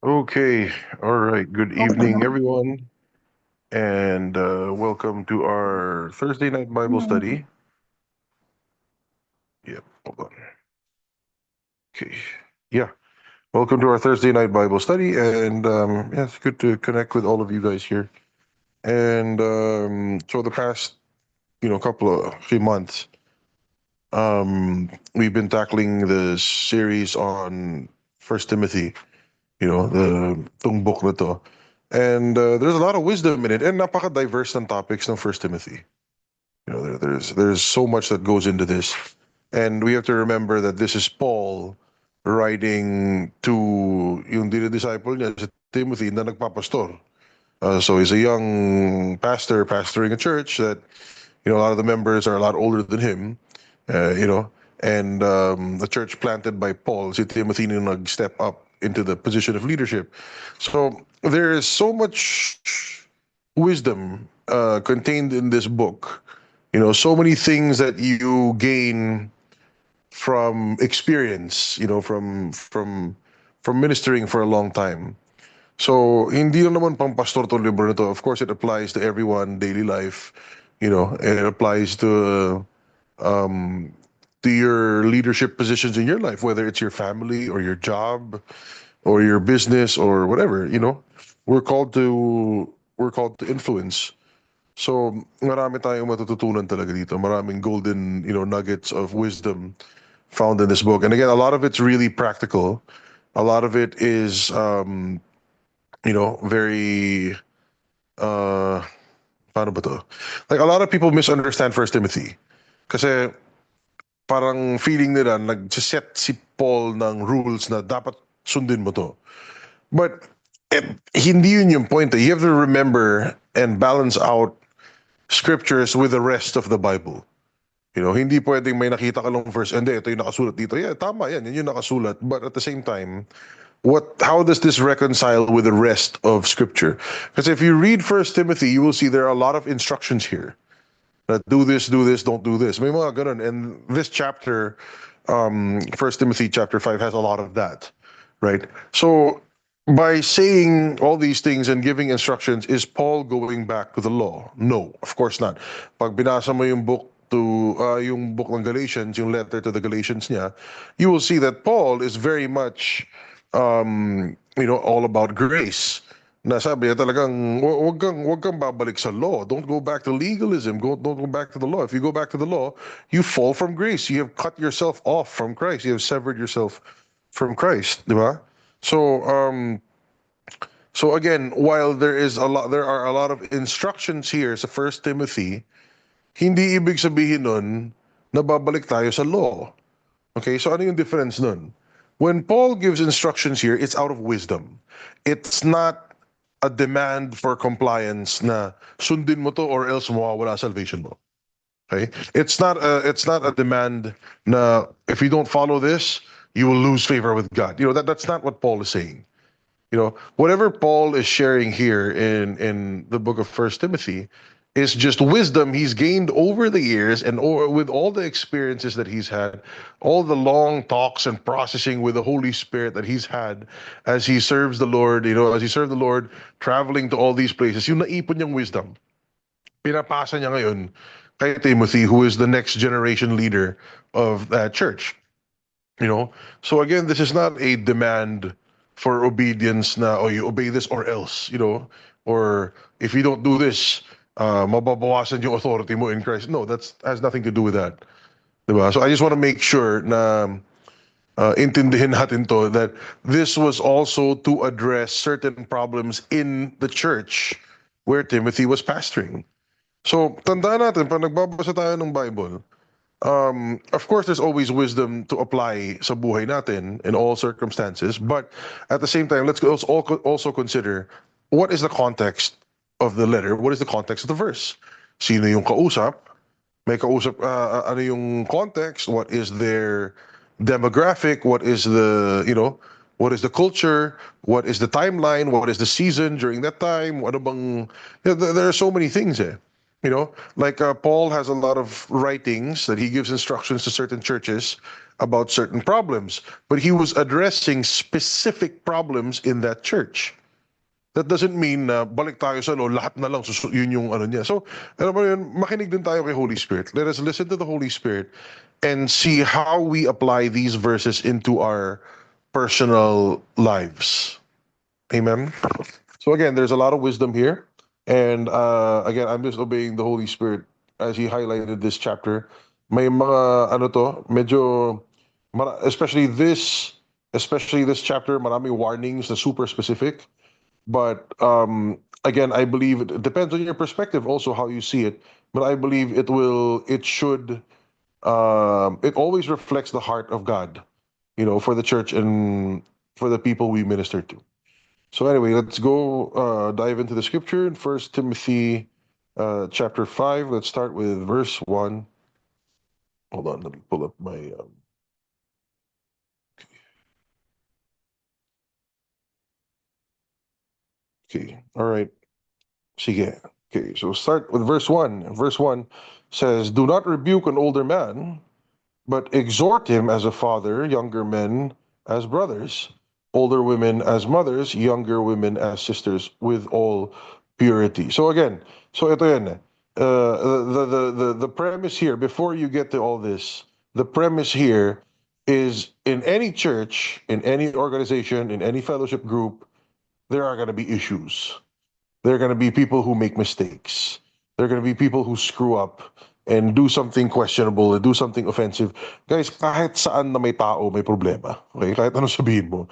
Okay, all right. Good evening, everyone, and welcome to our Thursday night Bible study. Yep, hold on. Okay, yeah, welcome to our Thursday night Bible study, and yeah, it's good to connect with all of you guys here. And so the past, couple of few months, we've been tackling the series on First Timothy. The tong book na to. And there's a lot of wisdom in it, and napaka-diverse ng topics ng First Timothy. There's so much that goes into this, and we have to remember that this is Paul writing to yung disciple niya si Timothy na nagpapastor. So he's a young pastor pastoring a church that a lot of the members are a lot older than him. And the church planted by Paul, si Timothy yung nag-step up into the position of leadership. So there is so much wisdom contained in this book. So many things that you gain from experience. From ministering for a long time. So hindi lang naman pang pastor to libro na to. Of course, it applies to everyone daily life. And it applies um, to your leadership positions in your life, whether it's your family or your job or your business or whatever. We're called to we're called to influence. So marami tayong matututunan talaga dito. Maraming golden, nuggets of wisdom found in this book. And again, a lot of it's really practical. A lot of it is, very, uh, paano ba to? Like a lot of people misunderstand First Timothy. Kasi parang feeling nila nag-set si Paul ng rules na dapat sundin mo to. But hindi yun yung point. You have to remember and balance out scriptures with the rest of the Bible. Hindi pwedeng may nakita ka lang verse, hindi, ito yung nakasulat dito. Yeah, tama yan, yun yung nakasulat. But at the same time, how does this reconcile with the rest of scripture? Because if you read First Timothy, you will see there are a lot of instructions here. That do this, don't do this. May mga ganun. And this chapter, First Timothy chapter 5 has a lot of that, right? So by saying all these things and giving instructions, is Paul going back to the law? No, of course not. Pag binasa mo yung book ng Galatians, yung letter to the Galatians niya, you will see that Paul is very much, all about grace. Na sabi niya talagang, wag kang babalik sa law. Don't go back to legalism. Don't go back to the law. If you go back to the law, you fall from grace. You have cut yourself off from Christ. You have severed yourself from Christ, di ba? So, so again, while there are a lot of instructions here sa First Timothy, hindi ibig sabihin nun na babalik tayo sa law. Okay, so ano yung difference nun? When Paul gives instructions here, it's out of wisdom. It's not a demand for compliance na sundin mo to or else mawawala salvation mo. Okay? It's not a demand na if you don't follow this, you will lose favor with God. That's not what Paul is saying. Whatever Paul is sharing here in the book of First Timothy is just wisdom he's gained over the years and with all the experiences that he's had, all the long talks and processing with the Holy Spirit that he's had as he serves the Lord, as he served the Lord, traveling to all these places. Yung naipon niyang wisdom, pinapasa niya ngayon kay Timothy, who is the next generation leader of that church. So again, this is not a demand for obedience na, oh, you obey this or else, or if you don't do this, mababawasan yung authority mo in Christ. No, that has nothing to do with that. Diba? So I just want to make sure na intindihin natin to, that this was also to address certain problems in the church where Timothy was pastoring. So tandaan natin, pag nagbabasa tayo ng Bible, of course, there's always wisdom to apply sa buhay natin in all circumstances. But at the same time, let's also consider what is the context of the letter. What is the context of the verse? Sino yung kausap? May kausap, ano yung context? What is their demographic? What is the culture? What is the timeline? What is the season during that time? Ano bang, there are so many things eh. Like Paul has a lot of writings that he gives instructions to certain churches about certain problems, but he was addressing specific problems in that church. That doesn't mean na balik tayo sa law, lahat na lang yun yung ano niya. So, alam mo yun, makinig din tayo kay Holy Spirit. Let us listen to the Holy Spirit and see how we apply these verses into our personal lives. Amen. So again, there's a lot of wisdom here. And again, I'm just obeying the Holy Spirit as he highlighted this chapter. May mga ano to, medyo especially this chapter, marami warnings na super specific. But again, I believe it depends on your perspective also how you see it. But I believe it always reflects the heart of God, for the church and for the people we minister to. So anyway, let's go dive into the scripture in First Timothy chapter 5. Let's start with verse 1. Hold on, let me pull up my okay. All right. Sige. Okay, so start with verse 1. Verse 1 says, "Do not rebuke an older man, but exhort him as a father, younger men as brothers, older women as mothers, younger women as sisters, with all purity." So again, so ito yan eh. The premise here, before you get to all this, the premise here is in any church, in any organization, in any fellowship group, there are going to be issues. There are going to be people who make mistakes. There are going to be people who screw up and do something questionable and do something offensive. Guys, kahit saan na may tao, may problema. Okay? Kahit ano sabihin mo.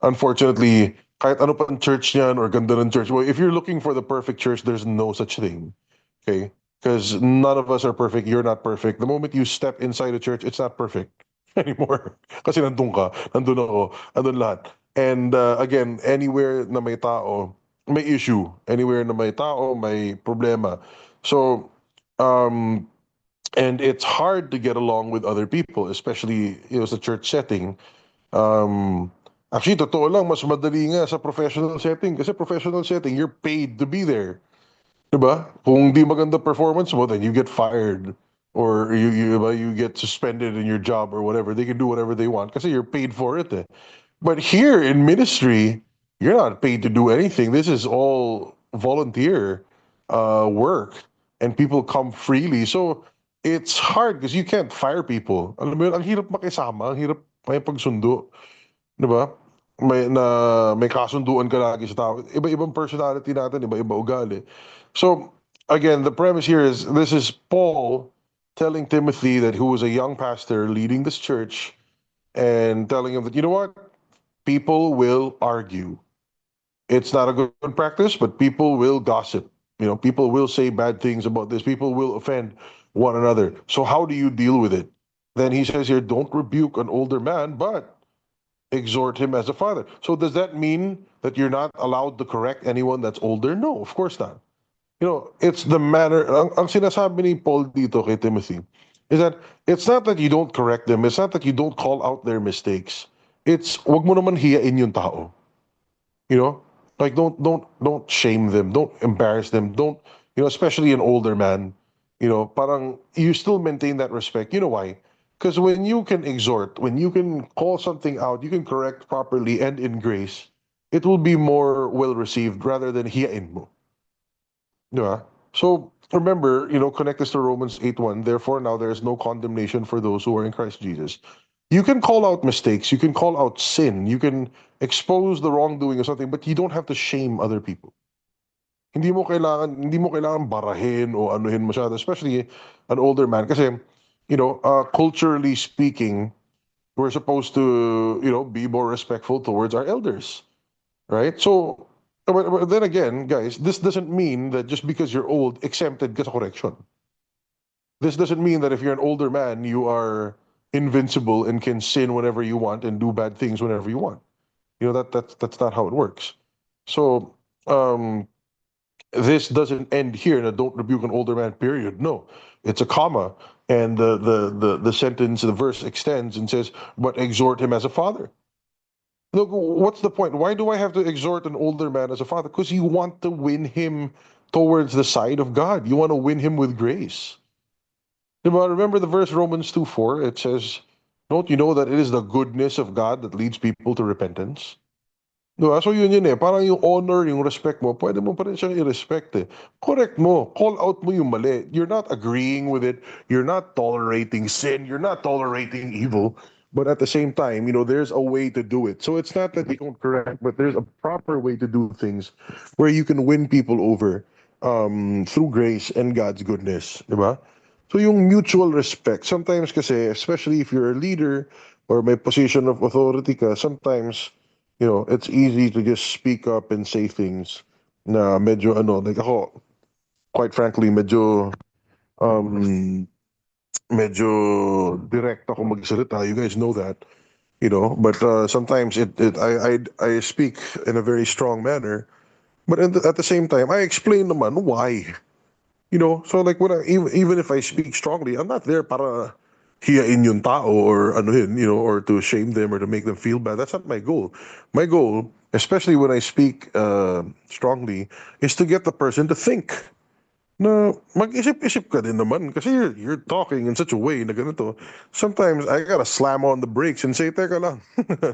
Unfortunately, kahit ano pang church niyan or ganda ng church, well, if you're looking for the perfect church, there's no such thing. Okay? Because none of us are perfect. You're not perfect. The moment you step inside a church, it's not perfect anymore. Kasi nandun ka, nandun ako, nandun lahat. And again, anywhere na may tao, may issue. Anywhere na may tao, may problema. So, um, and it's hard to get along with other people, especially sa church setting. Actually, totoo lang, mas madali nga sa professional setting. Kasi professional setting, you're paid to be there. Diba? Kung di maganda performance mo, then you get fired. Or you get suspended in your job or whatever. They can do whatever they want kasi you're paid for it. Eh. But here in ministry, you're not paid to do anything. This is all volunteer work, and people come freely. So it's hard because you can't fire people. Alam mo yun, ang hirap makisama, ang hirap may pagsundo. Di ba? May kasunduan ka lagi sa tao. Iba-ibang personality natin, iba-iba ugali. So, again, the premise here is this is Paul telling Timothy that who was a young pastor leading this church and telling him that, you know what? People will argue. It's not a good practice, but people will gossip. People will say bad things about this. People will offend one another. So how do you deal with it? Then he says here, don't rebuke an older man, but exhort him as a father. So does that mean that you're not allowed to correct anyone that's older? No, of course not. It's the manner, ang sinasabi ni Paul dito kay Timothy, is that it's not that you don't correct them, it's not that you don't call out their mistakes. It's, wag mo naman hiyain yung tao. You know? Like don't shame them, don't embarrass them, don't, especially an older man, parang you still maintain that respect. You know why? Because when you can exhort, when you can call something out, you can correct properly and in grace, it will be more well received rather than hiyain mo. Yeah. So remember, connect this to Romans 8:1. Therefore, now there is no condemnation for those who are in Christ Jesus. You can call out mistakes, you can call out sin, you can expose the wrongdoing of something, but you don't have to shame other people. Hindi mo kailangan barahin o anuhin masyado, especially an older man. Kasi, culturally speaking, we're supposed to, be more respectful towards our elders. Right? So, but then again, guys, this doesn't mean that just because you're old, exempted ka sa correction. This doesn't mean that if you're an older man, you are invincible and can sin whenever you want and do bad things whenever you want. That's not how it works. So, this doesn't end here. And don't rebuke an older man. Period. No, it's a comma, and the sentence, the verse extends and says, "But exhort him as a father." Look, what's the point? Why do I have to exhort an older man as a father? Because you want to win him towards the side of God. You want to win him with grace. Diba? Remember the verse Romans 2:4? It says, don't you know that it is the goodness of God that leads people to repentance? Diba? So yun eh. Parang yung honor, yung respect mo, pwede mo pa rin siyang i-respect eh. Correct mo. Call out mo yung mali. You're not agreeing with it. You're not tolerating sin. You're not tolerating evil. But at the same time, there's a way to do it. So it's not that you don't correct, but there's a proper way to do things where you can win people over through grace and God's goodness. Diba? So yung mutual respect, sometimes kasi, especially if you're a leader or may position of authority ka, sometimes it's easy to just speak up and say things na medyo like ako, quite frankly, um, medyo direct ako magsalita. You guys know that, but sometimes I speak in a very strong manner, but at the same time, I explain naman why. So like even if I speak strongly, I'm not there para hiyain yung tao or ano yun, or to shame them or to make them feel bad. That's not my goal. My goal, especially when I speak strongly, is to get the person to think. Na mag-isip-isip ka din naman kasi you're talking in such a way na ganito. Sometimes I gotta slam on the brakes and say, teka lang.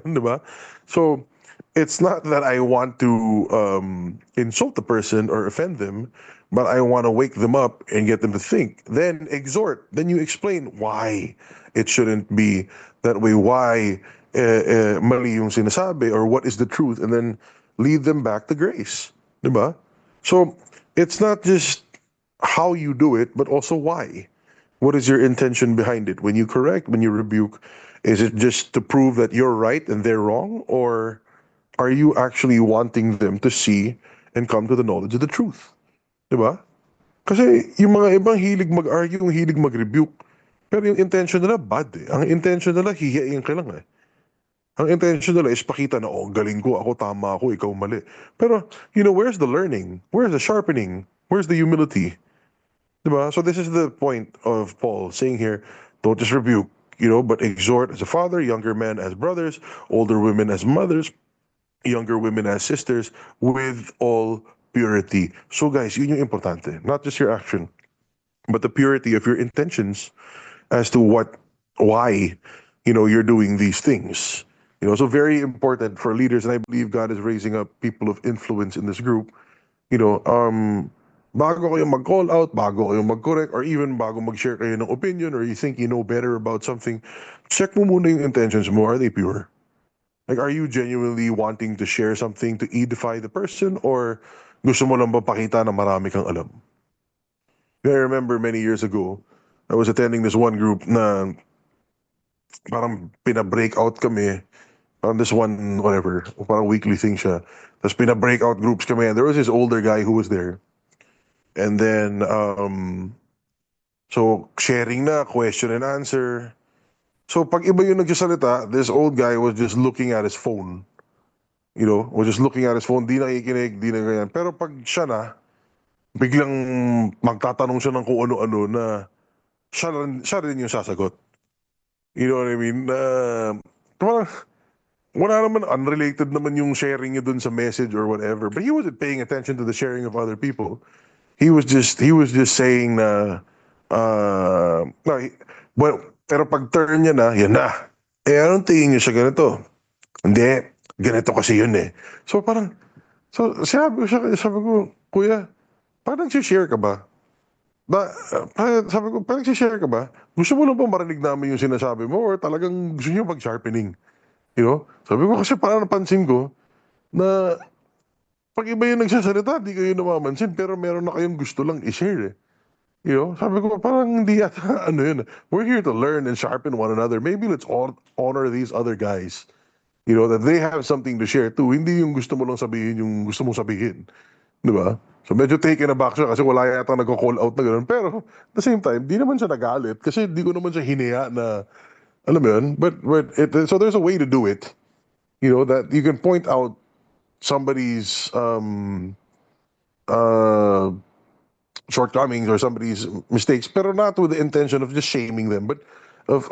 Diba? So, it's not that I want to insult the person or offend them, but I want to wake them up and get them to think. Then exhort. Then you explain why it shouldn't be that way. Why mali yung sinasabi or what is the truth, and then lead them back to grace. Diba? So, it's not just how you do it, but also why. What is your intention behind it? When you correct, when you rebuke, is it just to prove that you're right and they're wrong? Or are you actually wanting them to see and come to the knowledge of the truth? Diba? Kasi yung mga ibang hilig mag-argue, hilig mag-rebuke, pero yung intention nila bad eh. Ang intention nila, hihiyain ka lang eh. Ang intention nila is pakita na, oh, galing ko, ako tama ako, ikaw mali. Pero, where's the learning? Where's the sharpening? Where's the humility? Diba? So this is the point of Paul saying here, don't just rebuke, but exhort as a father, younger men as brothers, older women as mothers, younger women as sisters, with all purity. So guys, yun yung importante. Not just your action, but the purity of your intentions as to why, you're doing these things. So very important for leaders, and I believe God is raising up people of influence in this group. Bago kayo mag-call out, bago kayo mag-correct, or even bago mag-share kayo ng opinion, or you think you know better about something, check mo muna yung intentions mo. Are they pure? Like, are you genuinely wanting to share something to edify the person, or gusto mo lang ba pakita na marami kang alam? I remember many years ago, I was attending this one group na parang pina-breakout kami on this one, whatever, parang weekly thing siya. Tapos pina-breakout groups kami, and there was this older guy who was there. And then, so sharing na, question and answer. So pag iba yung nagsasalita, this old guy was just looking at his phone. Was just looking at his phone, di nakikinig, di na ganyan. Pero pag siya na, biglang magtatanong siya ng kung ano-ano na siya rin yung sasagot. You know what I mean? Parang, wala naman, unrelated naman yung sharing niya dun sa message or whatever. But he wasn't paying attention to the sharing of other people. He was just saying na no, well, pero pag turn niya na, yan na. Anong tingin niyo sa ganito? Hindi, ganito kasi yun eh. So parang, sabi ko, kuya, parang share ka ba? Sabi ko, parang share ka ba? Gusto mo lang ba marinig namin yung sinasabi mo or talagang gusto niyo mag-sharpening? Sabi ko kasi parang napansin ko na pag iba yung nagsasalita, di kayo namamansin, pero meron na kayong gusto lang i-share eh. Sabi ko, parang hindi yata, ano yun. We're here to learn and sharpen one another. Maybe let's honor these other guys. That they have something to share too. Hindi yung gusto mo lang sabihin yung gusto mong sabihin. Di ba? So medyo taken aback siya kasi wala yata nagko-call out na gano'n. Pero at the same time, di naman siya nagalit kasi di ko naman siya hinaya na, alam mo yun? So there's a way to do it. That you can point out somebody's shortcomings or somebody's mistakes, pero not with the intention of just shaming them, but of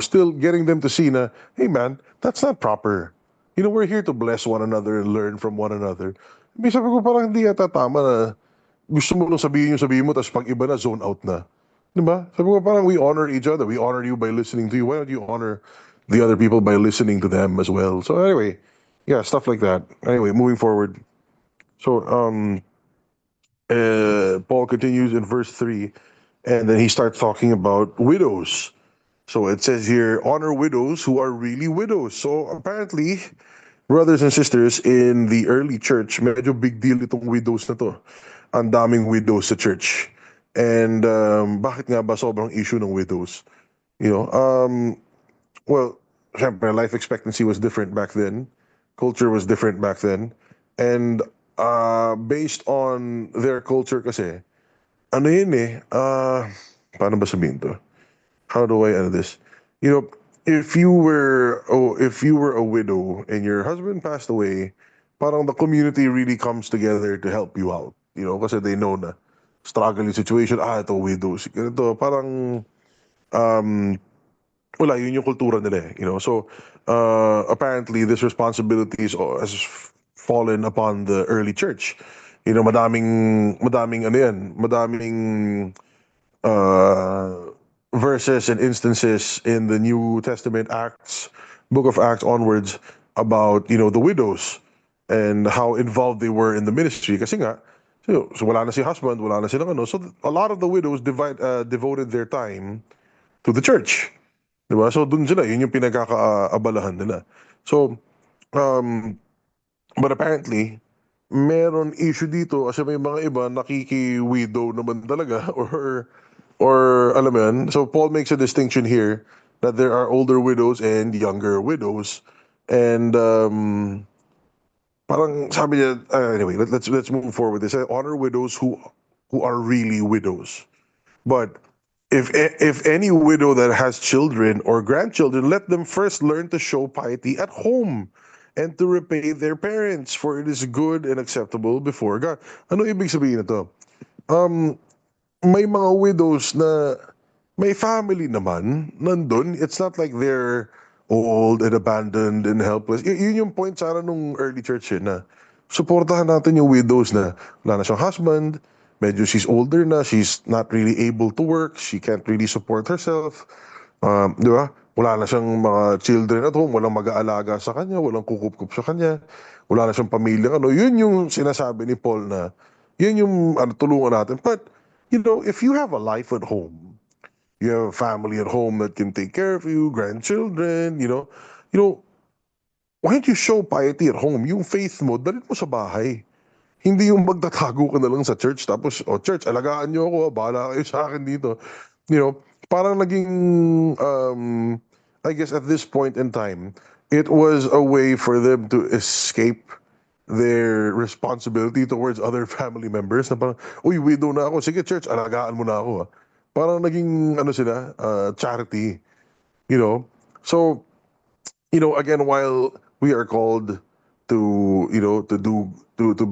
still getting them to see na, hey man, that's not proper. We're here to bless one another and learn from one another. May sabi ko parang hindi yata tama na gusto mo nung sabihin yung sabihin mo, tapos pag iba na, zone out na. Di ba? Sabi ko parang we honor each other. We honor you by listening to you. Why don't you honor the other people by listening to them as well? So anyway, yeah, stuff like that. Anyway, moving forward. So Paul continues in verse 3, and then he starts talking about widows. So it says here, honor widows who are really widows. So apparently, brothers and sisters, in the early church, medyo big deal itong widows na to. Ang daming widows sa church. And bakit nga ba sobrang issue ng widows? You know, well, syempre, life expectancy was different back then. Culture was different back then. And based on their culture kasi, ano yun paano ba sabihin to? How do I end this? You know, if you were a widow and your husband passed away, parang the community really comes together to help you out. You know, kasi they know na struggling situation, ito widows. Ganito, parang um wala, yun yung kultura nila you know. So apparently this responsibility has fallen upon the early church. You know, madaming ano yan, madaming uh, verses and instances in the New Testament, Book of Acts onwards, about the widows and how involved they were in the ministry. Kasi nga, so wala na si husband, wala na silang ano. So a lot of the widows devoted their time to the church. Diba? So dun sila, yun yung pinagkakaabalahan nila. So, um, but apparently, meron issue dito kasi may mga iba nakiki-widow naman talaga or alam mo yan. So Paul makes a distinction here that there are older widows and younger widows. And parang sabi niya, anyway, let's move forward with this. Honor widows who are really widows. But if any widow that has children or grandchildren, let them first learn to show piety at home and to repay their parents, for it is good and acceptable before God. Ano ibig sabihin nito? Um, may mga widows na may family naman nandun. It's not like they're old and abandoned and helpless. Yun yung point sana nung early church na supportahan natin yung widows na wala na siyang husband, medyo she's older na, she's not really able to work, she can't really support herself. Di ba? Wala na siyang mga children at home, walang mag-aalaga sa kanya, walang kukup-kup sa kanya, wala na siyang pamilya. Yun yung sinasabi ni Paul na yun yung tulungan natin. But, if you have a life at home, you have a family at home that can take care of you, grandchildren, why don't you show piety at home? Yung faith mo, dalit mo sa bahay. Hindi yung magtatago ka na lang sa church, tapos, church, alagaan niyo ako, bahala kayo sa akin dito. Parang naging, I guess at this point in time, it was a way for them to escape their responsibility towards other family members na parang, uy, widow na ako, sige church, alagaan mo na ako. Parang naging, sila, charity, you know. So, again, while we are called to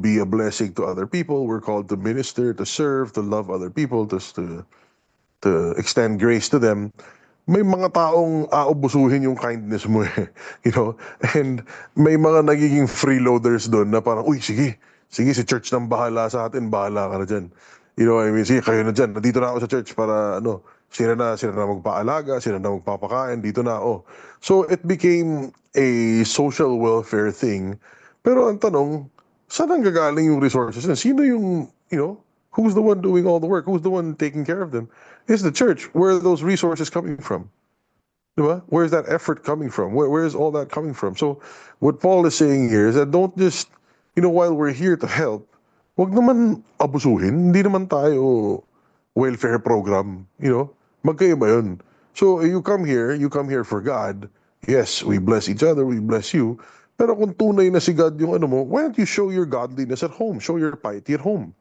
be a blessing to other people, we're called to minister, to serve, to love other people, to extend grace to them. May mga taong aabusuhin yung kindness mo you know? And may mga nagiging freeloaders doon na parang, uy, sige, si church nang bahala sa atin, bahala ka na dyan. You know what I mean? Sige, kayo na dyan. Nandito na ako sa church para, sila na magpaalaga, sila na magpapakain, dito na ako. So it became a social welfare thing. Pero ang tanong, saan ang gagaling yung resources na? Sino yung, who's the one doing all the work? Who's the one taking care of them? It's the church. Where are those resources coming from? Diba? Where's that effort coming from? Where is all that coming from? So what Paul is saying here is that don't just, while we're here to help, wag naman abusuhin. Hindi naman tayo welfare program, magkaiba yun. So you come here for God. Yes, we bless each other, we bless you. Pero kung tunay na si God yung mo, why don't you show your godliness at home? Show your piety at home.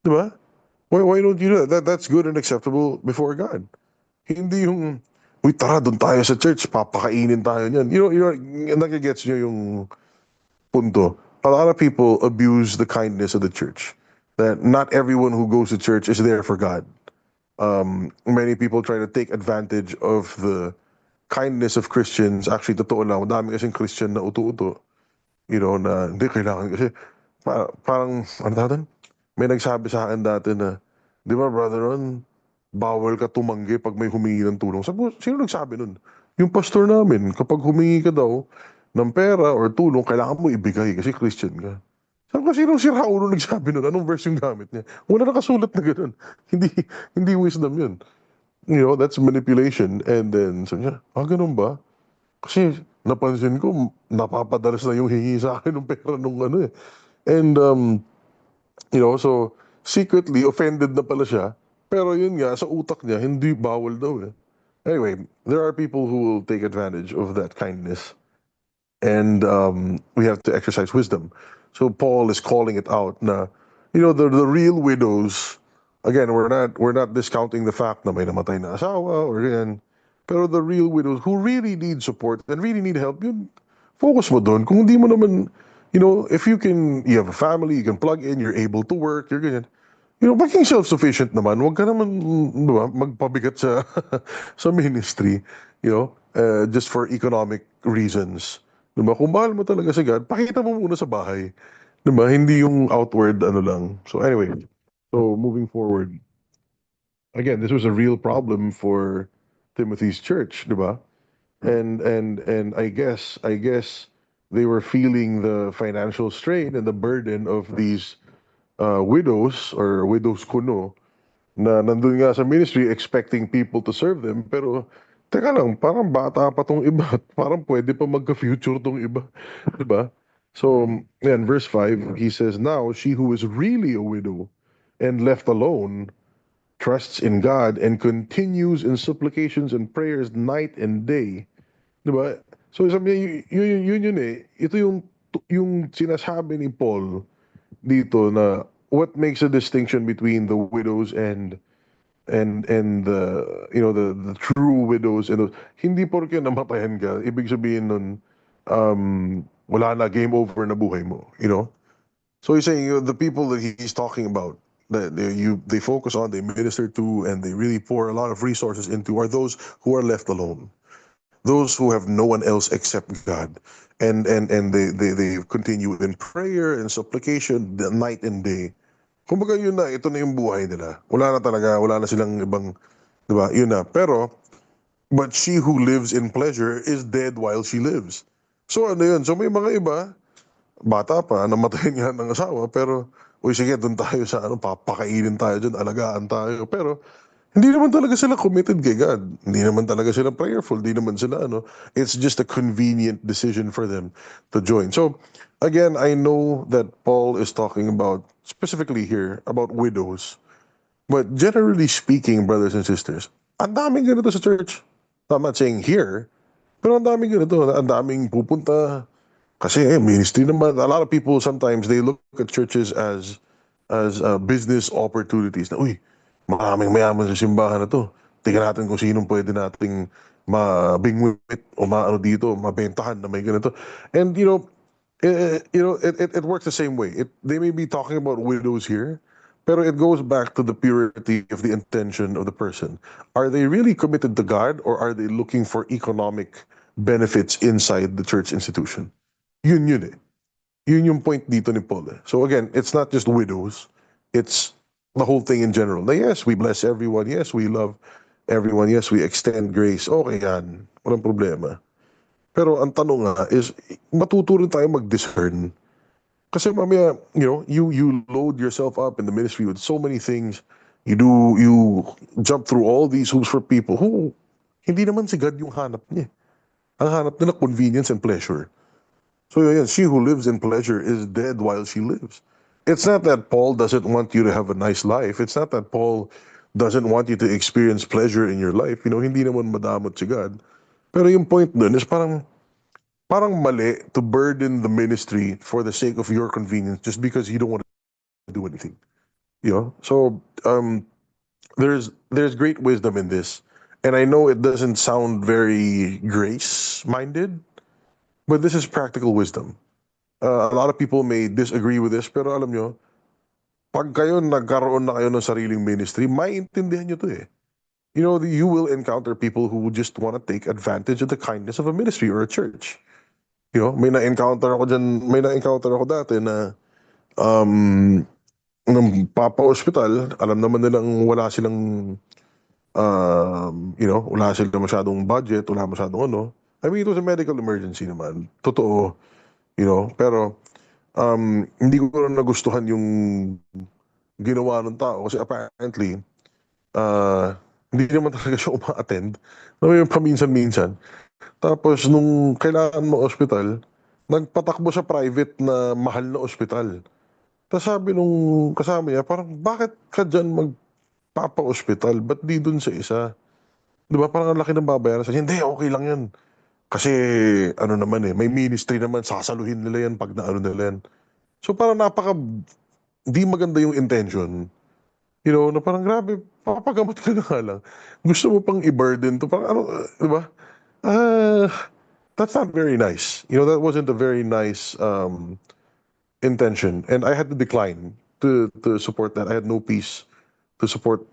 Diba? Why don't you do that? That's good and acceptable before God. Hindi yung, uy, tara, doon tayo sa church, papakainin tayo niyan. Nagigets nyo yung punto. A lot of people abuse the kindness of the church. That not everyone who goes to church is there for God. Many people try to take advantage of the kindness of Christians. Actually, totoo lang, madami kasing Christian na uto-uto. Na hindi kailangan kasi parang, ano tawag doon? May nagsabi sa akin dati na, di ba, brother Ron, bawal ka tumanggi pag may humingi ng tulong. Sabi ko, sino nagsabi nun? Yung pastor namin, kapag humingi ka daw ng pera or tulong, kailangan mo ibigay kasi Christian ka. Sabi ko, sinong siraulo nagsabi nun? Anong verse yung gamit niya? Wala nakasulat na gano'n. Hindi, hindi wisdom yun. That's manipulation. And then, sabi niya, ganun ba? Kasi napansin ko, napapadalas na yung hingi sa akin ng pera nung ano eh. And, so secretly offended na pala siya. Pero yun nga, sa utak niya, hindi bawal daw eh. Anyway, there are people who will take advantage of that kindness. And we have to exercise wisdom. So Paul is calling it out na, the real widows, again, we're not discounting the fact na may namatay na asawa or yan. Pero the real widows who really need support and really need help, yun, focus mo doon. Kung hindi mo naman, if you have a family, you can plug in, you're able to work, you're ganyan. Maging self-sufficient naman, huwag ka naman, di ba, magpabigat sa, sa ministry, just for economic reasons. Di ba? Kung mahal mo talaga si God, pakita mo muna sa bahay. Di ba? Hindi yung outward, ano lang. So anyway, so moving forward, again, this was a real problem for Timothy's church, di ba? And I guess they were feeling the financial strain and the burden of these widows or widows kuno na nandun nga sa ministry expecting people to serve them pero teka lang, parang bata pa tong iba at parang pwede pa magka-future tong iba. Diba? So, yan, verse 5, he says, "Now she who is really a widow and left alone trusts in God and continues in supplications and prayers night and day." Diba? So, sabi niya, yun eh. Ito yung sinasabi ni Paul dito na what makes a distinction between the widows and the true widows and those, hindi porke namatayan ka ibig sabihin nun wala na, game over na buhay mo. So he's saying, the people that he's talking about that they focus on, they minister to, and they really pour a lot of resources into are those who are left alone, those who have no one else except God, and they continue in prayer and supplication the night and day. Kumbaga yun na, ito na yung buhay nila. Wala na talaga, wala na silang ibang, di ba? Yun na. Pero, but she who lives in pleasure is dead while she lives. So ano yun? So may mga iba, bata pa, namatay nga ng asawa, pero, uy sige, doon tayo sa ano, papakainin tayo dyan, alagaan tayo. Pero, hindi naman talaga sila committed kay God. Hindi naman talaga sila prayerful. Hindi naman sila ano. It's just a convenient decision for them to join. So, again, I know that Paul is talking about, specifically here, about widows. But generally speaking, brothers and sisters, ang daming ganito sa church. I'm not saying here, pero ang daming ganito. Ang daming pupunta. Kasi ministry naman. A lot of people sometimes, they look at churches as business opportunities. Na, uy, maraming mayaman sa simbahan na to. Tingnan natin kung sinong pwede nating mabingwit o maano dito, mabentahan na may ganito. And it works the same way. They may be talking about widows here, pero it goes back to the purity of the intention of the person. Are they really committed to God or are they looking for economic benefits inside the church institution? Yun eh. Yun yung point dito ni Paul eh. So again, it's not just widows, it's the whole thing in general. Na yes, we bless everyone, yes, we love everyone, yes, we extend grace. Okay yan, walang problema. Pero ang tanong nga is, matuto rin tayo mag-discern. Kasi mamaya, you load yourself up in the ministry with so many things. You jump through all these hoops for people who hindi naman si God yung hanap niya. Ang hanap nila convenience and pleasure. So yeah, she who lives in pleasure is dead while she lives. It's not that Paul doesn't want you to have a nice life. It's not that Paul doesn't want you to experience pleasure in your life. Hindi naman madamot si God. Pero yung point dun is parang mali to burden the ministry for the sake of your convenience just because you don't want to do anything. So there's great wisdom in this. And I know it doesn't sound very grace-minded, but this is practical wisdom. A lot of people may disagree with this, pero alam nyo, pag kayo nagkaroon na kayo ng sariling ministry, maintindihan nyo to eh. You will encounter people who just want to take advantage of the kindness of a ministry or a church. May na-encounter ako dati na Um, ng papa-ospital, alam naman nilang wala silang, wala silang masyadong budget, wala masyadong ano. I mean, it was a medical emergency naman. Totoo, pero hindi ko rin nagustuhan yung ginawa ng tao kasi apparently, hindi naman talaga siya uma-attend. Yung paminsan-minsan. Tapos nung kailangan mo ospital, nagpatakbo sa private na mahal na ospital. Tapos sabi nung kasama niya, parang bakit ka dyan magpapa-ospital? Ba't di dun sa isa? Di ba parang ang laki ng babayaran sa hindi, okay lang yan. Kasi ano naman may ministry naman, sasaluhin nila yan pag naano nila yan. So parang di maganda yung intention. Na parang grabe, papagamot ka na nga lang. Gusto mo pang i-burden to, parang ano, di ba? Ah, that's not very nice. That wasn't a very nice intention, and I had to decline to support that. I had no peace to support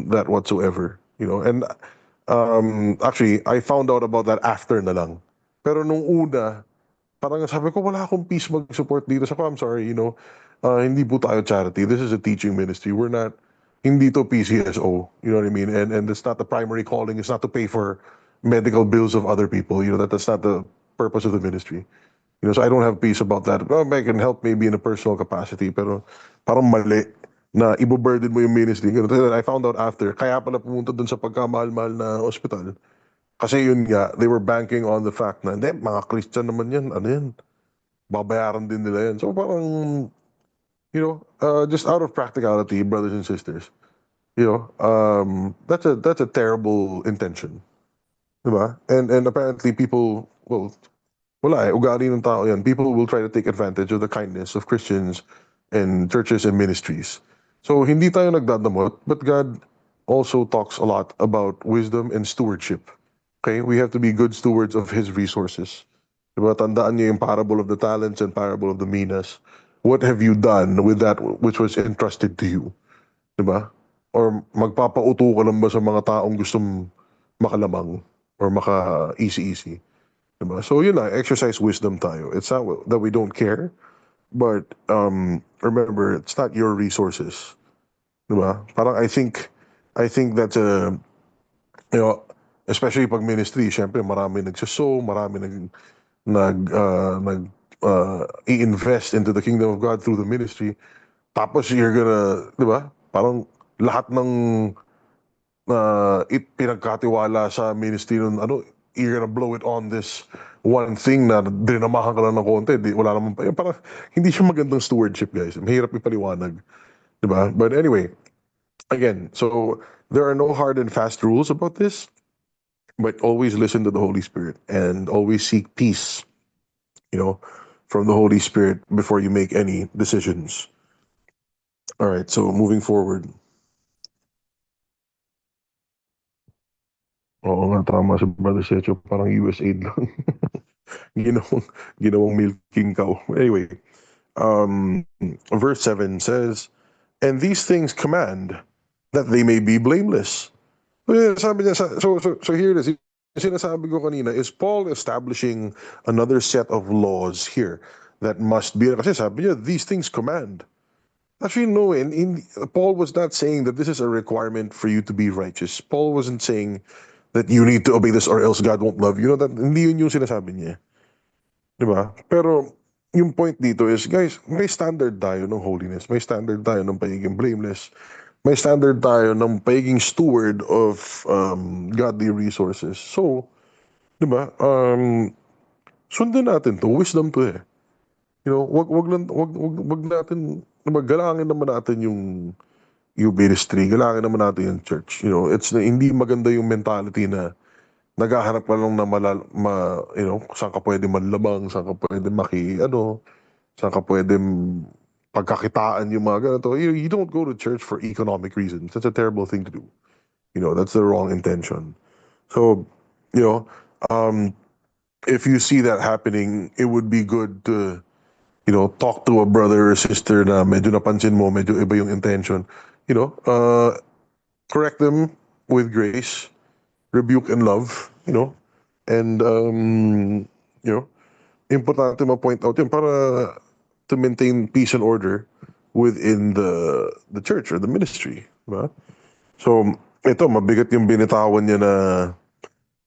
that whatsoever. And actually, I found out about that after na lang. Pero nung una, parang sabi ko, wala akong peace mag-support dito. Sabi ko, I'm sorry, hindi po tayo charity. This is a teaching ministry. We're not, hindi to PCSO. You know what I mean? And it's not the primary calling. It's not to pay for medical bills of other people. That's not the purpose of the ministry. So I don't have peace about that. Well, I can help maybe in a personal capacity, pero parang mali na ibo-burden mo yung ministry. Ganun. I found out after, kaya pala pumunta dun sa pagkamahal-mahal na hospital. Kasi yun nga, they were banking on the fact na, hindi, mga Christian naman yan, ano yan, babayaran din nila yan. So parang, just out of practicality, brothers and sisters, that's a terrible intention. Diba? And apparently people, well, wala ugali ng tao yan. People will try to take advantage of the kindness of Christians and churches and ministries. So hindi tayo nagdadamot, but God also talks a lot about wisdom and stewardship. Okay? We have to be good stewards of His resources. Diba? Tandaan niyo yung parable of the talents and parable of the minas. What have you done with that which was entrusted to you? Diba? Or magpapauto ka lang ba sa mga taong gustong makalamang or maka-easy-easy? Diba? So yun lang, exercise wisdom tayo. It's not that we don't care, but remember, it's not your resources. Diba? Parang I think that's you know, especially pag ministry, syempre marami nagsasow, marami i-invest into the kingdom of God through the ministry. Tapos you're gonna, diba? Parang lahat ng pinagkatiwala sa ministry ng you're gonna blow it on this one thing na dinamahan ka lang ng konti. Wala naman pa. Parang hindi siya magandang stewardship, guys. Mahirap ipaliwanag. Diba? But anyway, again, so there are no hard and fast rules about this, but always listen to the Holy Spirit and always seek peace, from the Holy Spirit before you make any decisions. All right, so moving forward. Oo nga, tama si Brother Secho. Parang USAID lang. ginawang, ginawang milking cow. Anyway, verse 7 says, and these things command that they may be blameless. So, sabi niya, so here it is. Yung sinasabi ko kanina is Paul establishing another set of laws here that must be, kasi sabi niya, these things command. Actually, no, Paul was not saying that this is a requirement for you to be righteous. Paul wasn't saying that you need to obey this or else God won't love you. That hindi yun yung sinasabi niya. Di ba? Pero yung point dito is, guys, may standard tayo ng holiness. May standard tayo ng pagiging blameless. May standard tayo ng pagiging steward of godly resources. So, di ba? Sundan natin to. Wisdom to eh. Wag natin, diba, galangin naman natin yung ministry, galangin naman natin yung church. Hindi maganda yung mentality na naghahanap ka lang na saan ka pwede manlamang, saan ka pwede saan ka pwede pagkakitaan yung mga ganito. You don't go to church for economic reasons. That's a terrible thing to do. That's the wrong intention. So, you know, if you see that happening, it would be good to, talk to a brother or sister na medyo napansin mo, medyo iba yung intention. Correct them with grace, rebuke and love, and, importante ma-point out yun para to maintain peace and order within the church or the ministry, diba? So ito mabigat yung binitawan niya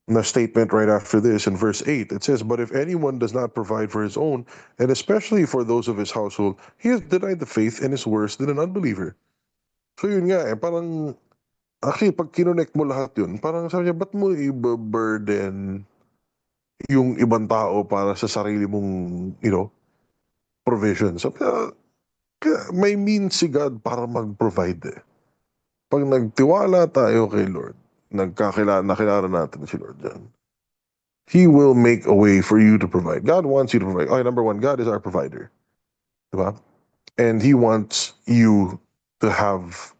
na statement right after this in verse 8. It says, "But if anyone does not provide for his own, and especially for those of his household, he has denied the faith and is worse than an unbeliever." So yun nga parang actually pag kinonect mo lahat yun, parang sabi niya, ba't mo i-burden yung ibang tao para sa sarili mong, provision? So, may means si God para mag-provide eh. Pag nagtiwala tayo kay Lord, nakilala natin si Lord dyan, He will make a way for you to provide. God wants you to provide. Okay, number one, God is our provider. Diba? And He wants you to have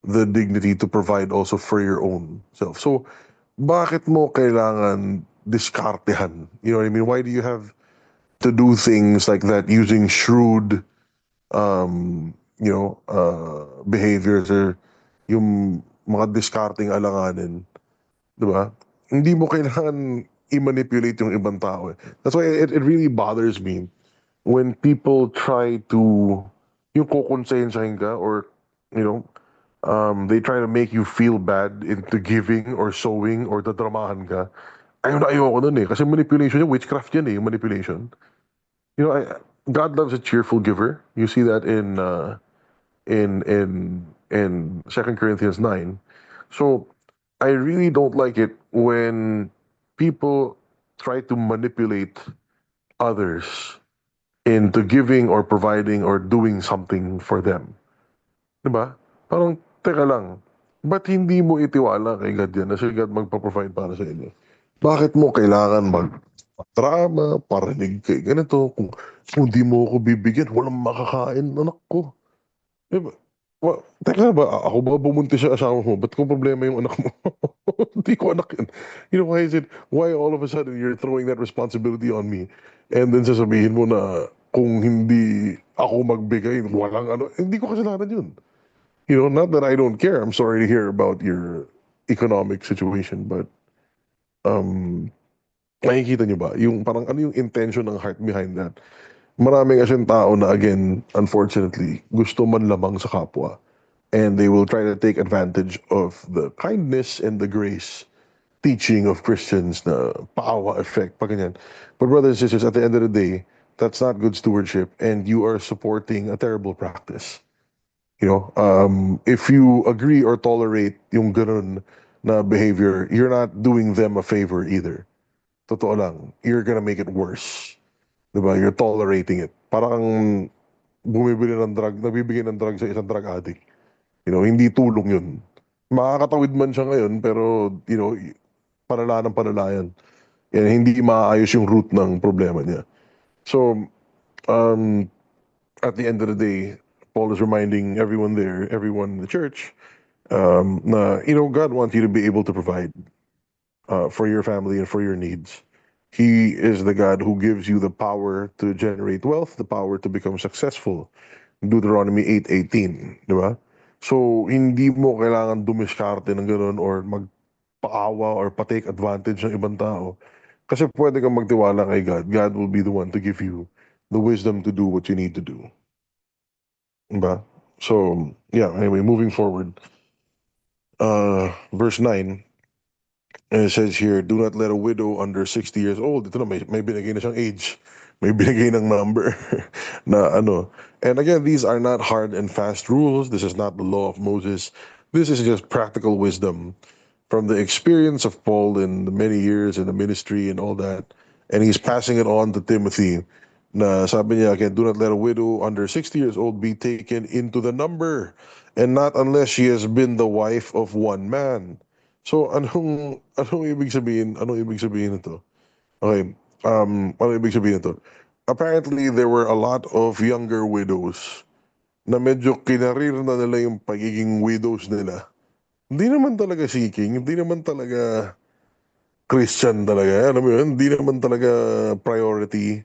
the dignity to provide also for your own self. So, bakit mo kailangan diskartehan? You know what I mean? Why do you have to do things like that using shrewd, behaviors or yung mga discarding alanganin, di ba? Hindi mo kailangan i-manipulate yung ibang tao eh. That's why it really bothers me when people try to yung kukonsensyahin ka or you know they try to make you feel bad into giving or sowing or dadramahan ka. Ayun na ayoko nun eh. Kasi manipulation yung witchcraft yan eh, yung manipulation. God loves a cheerful giver. You see that in 2 Corinthians 9. So I really don't like it when people try to manipulate others into giving or providing or doing something for them. Diba? Parang, teka lang, ba't hindi mo itiwala kay God yan na si God magpa-provide para sa inyo? Bakit mo kailangan drama, parinig kay ganito, kung di mo ako bibigyan, walang makakain, anak ko. Diba? Teka ba, ako ba bumuntis sa asawa mo? Ba't ko problema yung anak mo? Hindi ko anak yan. Why all of a sudden you're throwing that responsibility on me? And then sasabihin mo na kung hindi ako magbigay, walang ano, hindi ko kasalanan yun. Not that I don't care. I'm sorry to hear about your economic situation, but nakikita niyo ba? Yung parang ano yung intention ng heart behind that? Maraming kasing tao na again, unfortunately, gusto man lamang sa kapwa. And they will try to take advantage of the kindness and the grace teaching of Christians na paawa effect, pa ganyan. But brothers and sisters, at the end of the day, that's not good stewardship and you are supporting a terrible practice. If you agree or tolerate yung ganun na behavior, you're not doing them a favor either. Totoo lang, you're gonna make it worse. Diba? You're tolerating it. Parang nagbibigay ng drug sa isang drug addict. Hindi tulong yun. Makakatawid man siya ngayon, pero, palala ng palala yan. Hindi maayos yung root ng problema niya. So, at the end of the day, Paul is reminding everyone there, everyone in the church, na, God wants you to be able to provide for your family and for your needs. He is the God who gives you the power to generate wealth, the power to become successful. Deuteronomy 8:18, di ba? So, hindi mo kailangan dumiskarte ng gano'n or magpaawa or patake advantage ng ibang tao. Kasi pwede kang magtiwala kay God. God will be the one to give you the wisdom to do what you need to do. Diba? So, yeah, anyway, moving forward. Verse 9, and it says here, do not let a widow under 60 years old. Ito na, may binigay na siyang age. May binigay ng number na ano. And again, these are not hard and fast rules. This is not the law of Moses. This is just practical wisdom from the experience of Paul in the many years in the ministry and all that. And he's passing it on to Timothy. Na sabi niya again, do not let a widow under 60 years old be taken into the number, and not unless she has been the wife of one man. So anong ibig sabihin? Anong ibig sabihin nito? Okay. Ano ibig sabihin nito? Apparently there were a lot of younger widows na medyo kinarir na nila yung pagiging widows nila. Hindi naman talaga seeking, hindi naman talaga Christian talaga. Alam mo yun, hindi naman talaga priority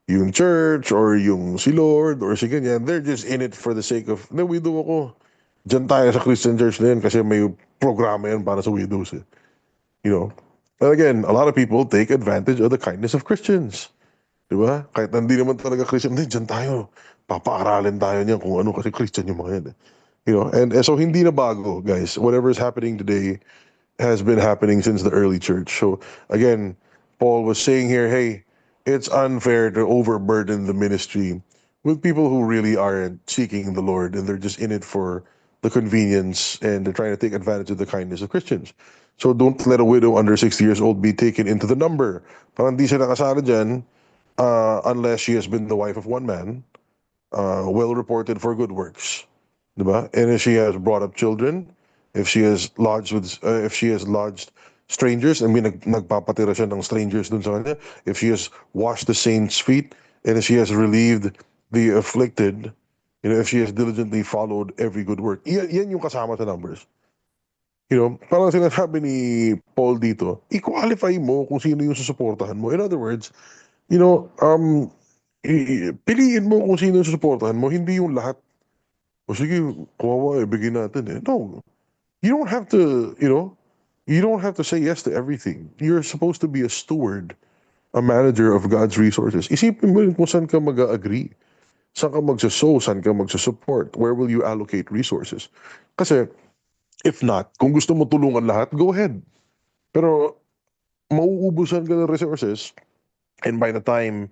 yung church or yung si Lord or si ganyan. They're just in it for the sake of, na widow ako. Diyan tayo sa Christian church na yan kasi may programa yan para sa widows And again, a lot of people take advantage of the kindness of Christians. Di ba? Kahit hindi naman talaga Christian, hindi, dyan tayo. Papaaralin tayo niyan kung ano kasi Christian yung mga yan. You know, and so hindi na bago, guys. Whatever is happening today has been happening since the early church. So again, Paul was saying here, hey, it's unfair to overburden the ministry with people who really aren't seeking the Lord and they're just in it for the convenience and they're trying to take advantage of the kindness of Christians. So don't let a widow under 60 years old be taken into the number. Parang di siya nakasala dyan unless she has been the wife of one man, well reported for good works. Diba? And if she has brought up children, if she has lodged strangers, I mean, nagpapatira siya ng strangers dun sa kanya, if she has washed the saints' feet, and if she has relieved the afflicted, if she has diligently followed every good work. Yan yung kasama sa numbers. Parang sinasabi ni Paul dito, i-qualify mo kung sino yung susuportahan mo. In other words, you know, um, piliin mo kung sino yung susuportahan mo, hindi yung lahat. O sige, kawawa, bigyan natin eh. No, you don't have to, you don't have to say yes to everything. You're supposed to be a steward, a manager of God's resources. Isipin mo rin kung saan ka mag-agree. Saan ka magsasow, saan ka magsusupport. Where will you allocate resources? Kasi, if not, kung gusto mo tulungan lahat, go ahead. Pero, mauubusan ka ng resources, and by the time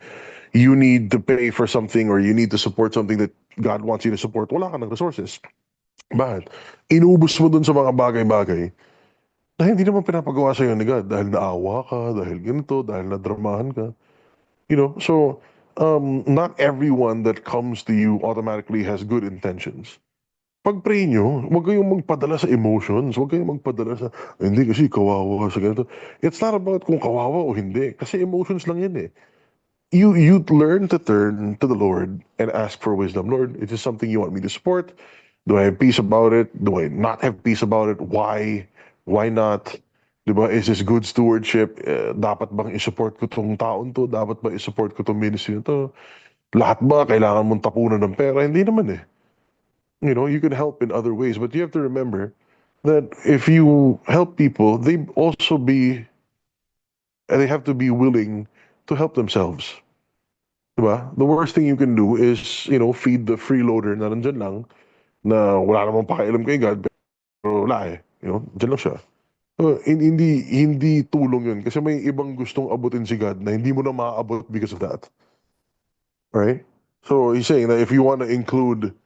you need to pay for something or you need to support something that God wants you to support, wala ka ng resources. Bakit? Inubos mo dun sa mga bagay-bagay na hindi naman pinapagawa sa'yo ni God dahil naawa ka, dahil ganito, dahil nadramahan ka. So, not everyone that comes to you automatically has good intentions. Pag-pray nyo, huwag kayong magpadala sa emotions, huwag kayong magpadala sa, hindi kasi kawawa sa ganito. It's not about kung kawawa o hindi, kasi emotions lang yan eh. You learn to turn to the Lord and ask for wisdom. Lord, is this something you want me to support? Do I have peace about it? Do I not have peace about it? Why? Why not? Diba? Is this good stewardship? Dapat bang i-support ko tong taon to? Dapat ba i-support ko tong ministry na to? Lahat ba kailangan mong tapunan ng pera? Hindi naman eh. You can help in other ways, but you have to remember that if you help people, they have to be willing to help themselves. Diba? The worst thing you can do is, feed the freeloader na nandyan lang, na wala namang pakialam kay God, pero wala eh. Dyan lang siya. Hindi tulong yun kasi may ibang gustong abutin si God na hindi mo na maaabot because of that. Right? So he's saying that if you want to include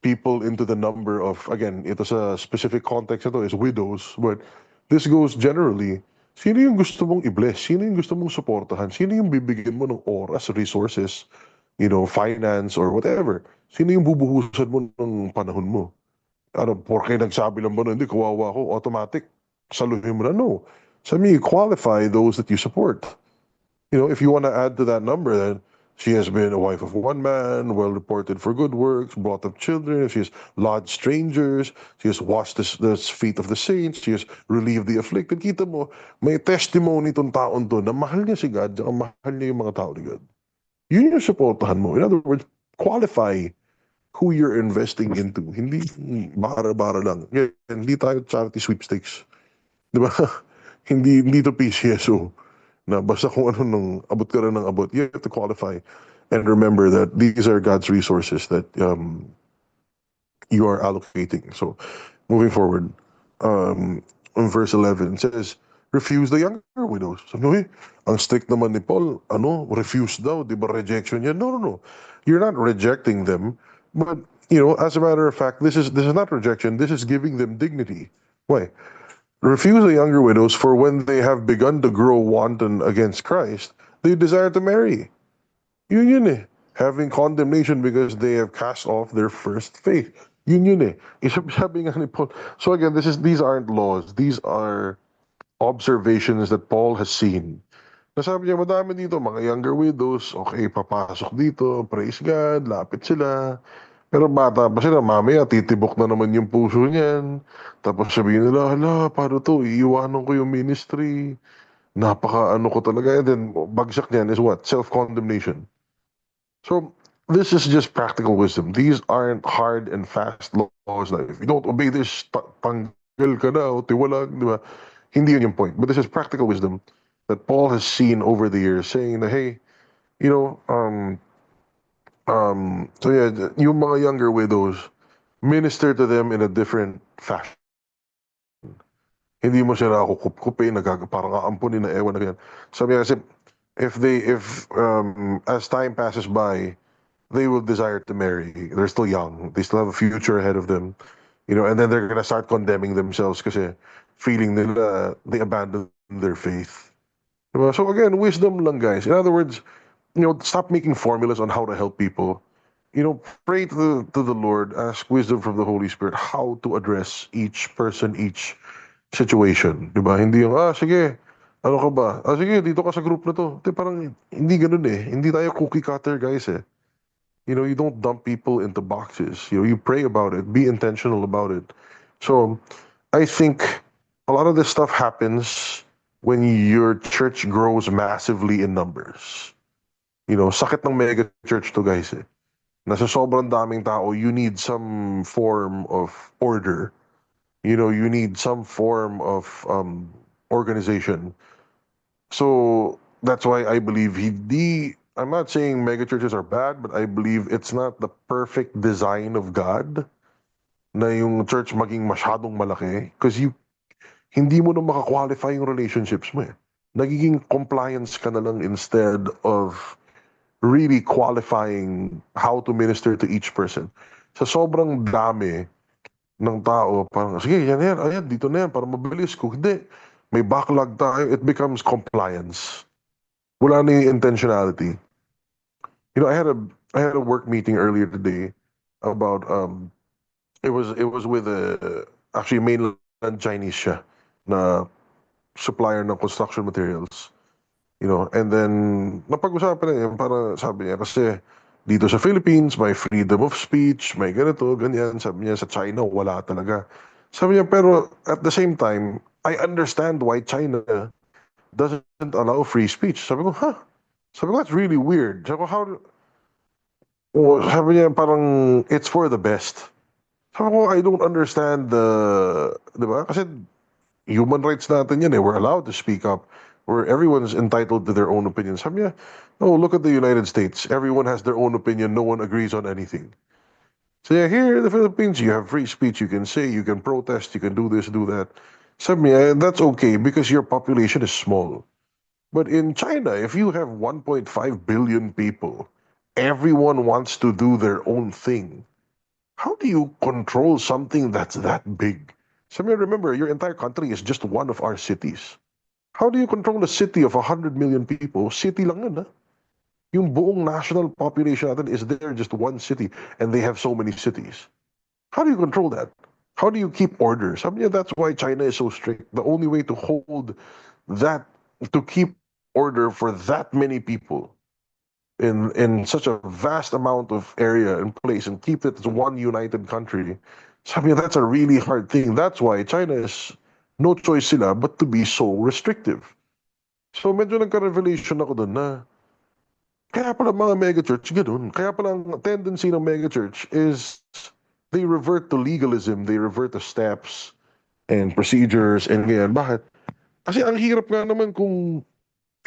people into the number of, again, ito sa specific context ito is widows, but this goes generally. Sino yung gusto mong i-bless? Sino yung gusto mong suportahan? Sino yung bibigyan mo ng oras, resources, finance or whatever? Sino yung bubuhusan mo ng panahon mo? Porke nagsabi lang ba na, hindi, kawawa ko, automatic, saluhin mo na. No. Sa me, qualify those that you support. If you want to add to that number, then she has been a wife of one man, well reported for good works, brought up children, she has lodged strangers, she has washed the feet of the saints, she has relieved the afflicted. Kita mo, may testimony itong taon to na mahal niya si God, at mahal niya yung mga tao ni God. Yun yung supportahan mo. In other words, qualify who you're investing into. Hindi bara-bara lang. Hindi tayo charity sweepstakes. Di ba? hindi to PCSO. Na basta kung ano nung abot ka rin ng abot, you have to qualify and remember that these are God's resources that you are allocating. So, moving forward, in verse 11, it says, refuse the younger widows. Sabi mo, ang strict naman ni Paul, refuse daw, di ba rejection yan? No, no, no. You're not rejecting them, but, as a matter of fact, this is not rejection, this is giving them dignity. Why? Refuse the younger widows, for when they have begun to grow wanton against Christ, they desire to marry. Yun eh. Having condemnation because they have cast off their first faith. Yun eh. Sabi nga ni Paul. So again, these aren't laws. These are observations that Paul has seen. Nasabi niya, madami dito, mga younger widows, okay, papasok dito, praise God, lapit sila. Pero bata pa sila, mamaya titibok na naman yung puso niyan. Tapos sabihin nila, hala, paano to, iiwanan ko yung ministry. Napaka ko talaga. And then, bagsak niyan is what? Self-condemnation. So, this is just practical wisdom. These aren't hard and fast laws na if you don't obey this, tanggal ka na o tiwalag, di ba? Hindi yun yung point. But this is practical wisdom that Paul has seen over the years saying that, hey, You know, so yeah, yung mga younger widows, minister to them in a different fashion. Hindi mo sila kukup-kupin, parang aampunin na ewan na ganyan. Sabi niya kasi, as time passes by, they will desire to marry. They're still young. They still have a future ahead of them. And then they're gonna start condemning themselves kasi feeling nila they abandoned their faith. Diba? So again, wisdom lang, guys. In other words, stop making formulas on how to help people. Pray to the Lord, ask wisdom from the Holy Spirit how to address each person, each situation. Di ba? Hindi yung, sige, ano ka ba? Sige, dito ka sa group na to. Di, parang hindi ganun eh. Hindi tayo cookie cutter, guys eh. You don't dump people into boxes. You pray about it, be intentional about it. So, I think a lot of this stuff happens when your church grows massively in numbers. Sakit ng mega church to, guys eh. Nasa sobrang daming tao, you need some form of order. You need some form of organization. So that's why I believe I'm not saying megachurches are bad, but I believe it's not the perfect design of God na yung church maging masyadong malaki because hindi mo na makakwalify yung relationships mo eh. Nagiging compliance ka na lang instead of really qualifying how to minister to each person. Sa sobrang dami ng tao, parang, sige, yan, ayan, dito na yan, para mabilis. Kung hindi, may backlog tayo, it becomes compliance. Wala na yung intentionality. I had a work meeting earlier today about it was with actually mainland Chinese siya na supplier ng construction materials. And then napag-usapan na yun para sabi niya kasi dito sa Philippines may freedom of speech, may ganito, ganyan. Sabi niya sa China wala talaga. Sabi niya pero at the same time, I understand why China doesn't allow free speech. Sabi ko, huh? Sabi ko, that's really weird. Sabi ko, sabi niya parang it's for the best. Sabi ko, I don't understand di ba? Kasi human rights natin yan eh. We're allowed to speak up. Where everyone's entitled to their own opinion. Sabi niya, oh, look at the United States. Everyone has their own opinion. No one agrees on anything. So yeah, here in the Philippines, you have free speech. You can say, you can protest, you can do this, do that. Sabi niya, that's okay because your population is small. But in China, if you have 1.5 billion people, everyone wants to do their own thing. How do you control something that's that big? So remember, your entire country is just one of our cities. How do you control a city of 100 million people? City lang yun, ha? Yung buong national population natin is there just one city and they have so many cities. How do you control that? How do you keep order? Sabi niya, that's why China is so strict. The only way to hold that, to keep order for that many people in such a vast amount of area and place and keep it as one united country. Sabi niya, that's a really hard thing. That's why China is no choice sila but to be so restrictive. So medyo nagka-revelation ako doon na kaya pala mga megachurch ganun. Kaya pala ang tendency ng megachurch is they revert to legalism, they revert to steps and procedures and ganyan. Bakit? Kasi ang hirap nga naman kung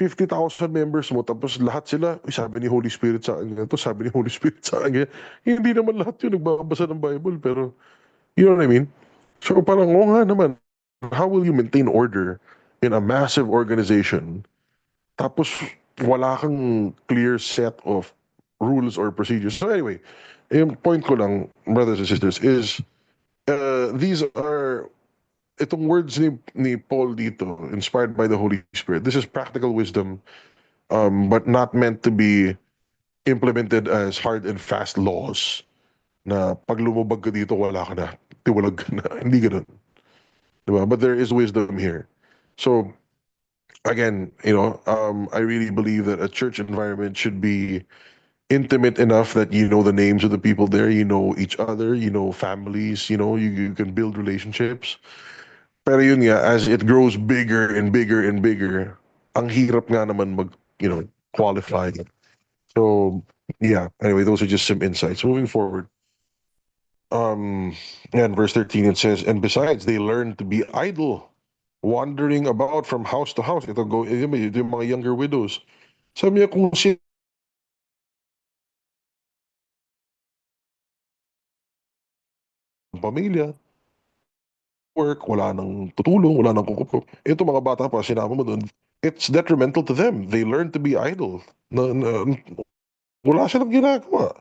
50,000 members mo tapos lahat sila, "Uy, sabi ni Holy Spirit sa akin ganito, sabi ni Holy Spirit sa akin ganyan." Hindi naman lahat yun nagbabasa ng Bible pero you know what I mean? So parang oo nga naman, how will you maintain order in a massive organization tapos wala kang clear set of rules or procedures. So anyway, yung point ko lang, brothers and sisters, is these are itong words ni Paul dito, inspired by the Holy Spirit. This is practical wisdom, but not meant to be implemented as hard and fast laws na pag lumabag ka dito, wala ka na, tiwalag ka na. Hindi ganun. Diba? But there is wisdom here. So, again, I really believe that a church environment should be intimate enough that you know the names of the people there, you know each other, you know families, you can build relationships. Pero yun nga, as it grows bigger and bigger and bigger, ang hirap nga naman qualify. So, yeah, anyway, those are just some insights. Moving forward. And verse 13 it says, and besides, they learn to be idle, wandering about from house to house. Ito yung mga younger widows. Sabi niya, kung pamilya, work, wala nang tutulong, wala nang kukup. Ito mga bata pa, sinama mo doon, it's detrimental to them. They learn to be idle. Wala silang ginagawa.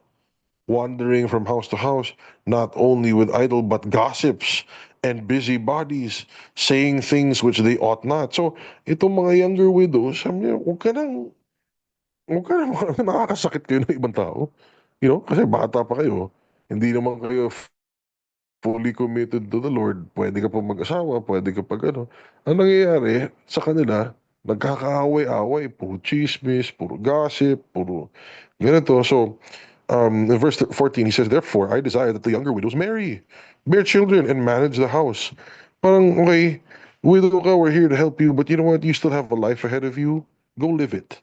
Wandering from house to house, not only with idle but gossips and busybodies, saying things which they ought not. So, itong mga younger widows, sabi niya, huwag ka nang nakakasakit kayo ng ibang tao. Kasi bata pa kayo. Hindi naman kayo fully committed to the Lord. Pwede ka pa mag-asawa, pwede ka pag ano. Ang nangyayari sa kanila, nagkakaaway-away, puro chismis, puro gossip, puro ganito. So, in verse 14, he says, therefore, I desire that the younger widows marry, bear children, and manage the house. Parang, okay, widow ka, we're here to help you, but you know what? You still have a life ahead of you. Go live it.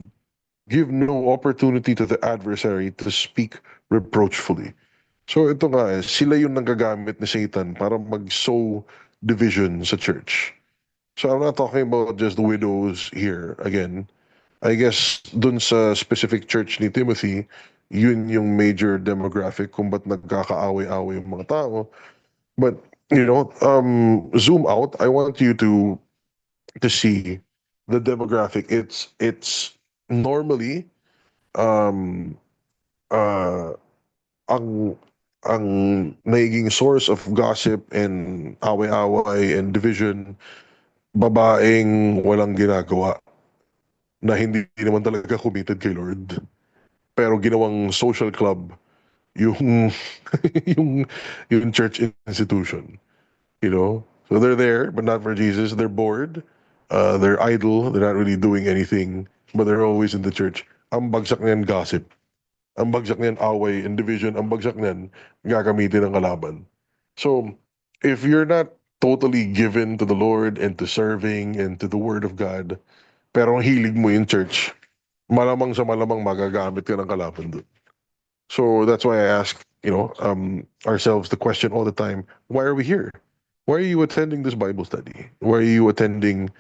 Give no opportunity to the adversary to speak reproachfully. So ito nga, sila yung nagagamit ni Satan para mag-sow division sa church. So I'm not talking about just the widows here. Again, I guess dun sa specific church ni Timothy, yun yung major demographic kung ba't nagkakaaway-away yung mga tao. But, zoom out. I want you to see the demographic. It's normally um uh ang ang nagiging source of gossip and away-away and division, babaeng walang ginagawa na hindi naman talaga committed kay Lord. Pero ginawang social club yung yung yung church institution, you know? So they're there but not for Jesus. They're bored. They're idle. They're not really doing anything, but they're always in the church. Ang bagsak niyan gossip. Ang bagsak niyan away and division. Ang bagsak niyan gagamitin ng kalaban. So, if you're not totally given to the Lord and to serving and to the Word of God, pero ang hilig mo yung church, malamang sa malamang magagamit ka ng kalaban doon. So that's why I ask, ourselves the question all the time: why are we here? Why are you attending this Bible study? Why are you attending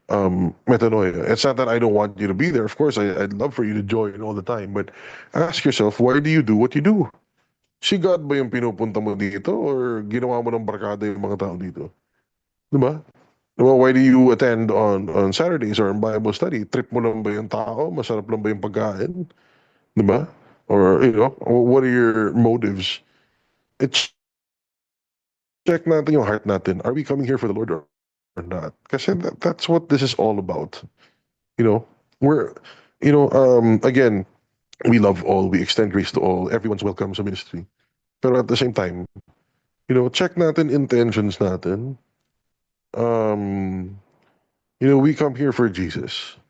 metanoia? It's not that I don't want you to be there. Of course, I'd love for you to join all the time. But ask yourself, why do you do what you do? Si God ba yung pinupunta mo dito or ginawa mo ng barkada yung mga tao dito? Diba? Diba? Why do you attend on Saturdays or in Bible study? Trip mo lang ba yung tao? Masarap lang ba yung pagkain? Diba? Or, what are your motives? It's check natin yung heart natin. Are we coming here for the Lord or not? Kasi that's what this is all about. We're, again, we love all, we extend grace to all, everyone's welcome sa ministry. Pero at the same time, check natin intentions natin. We come here for Jesus.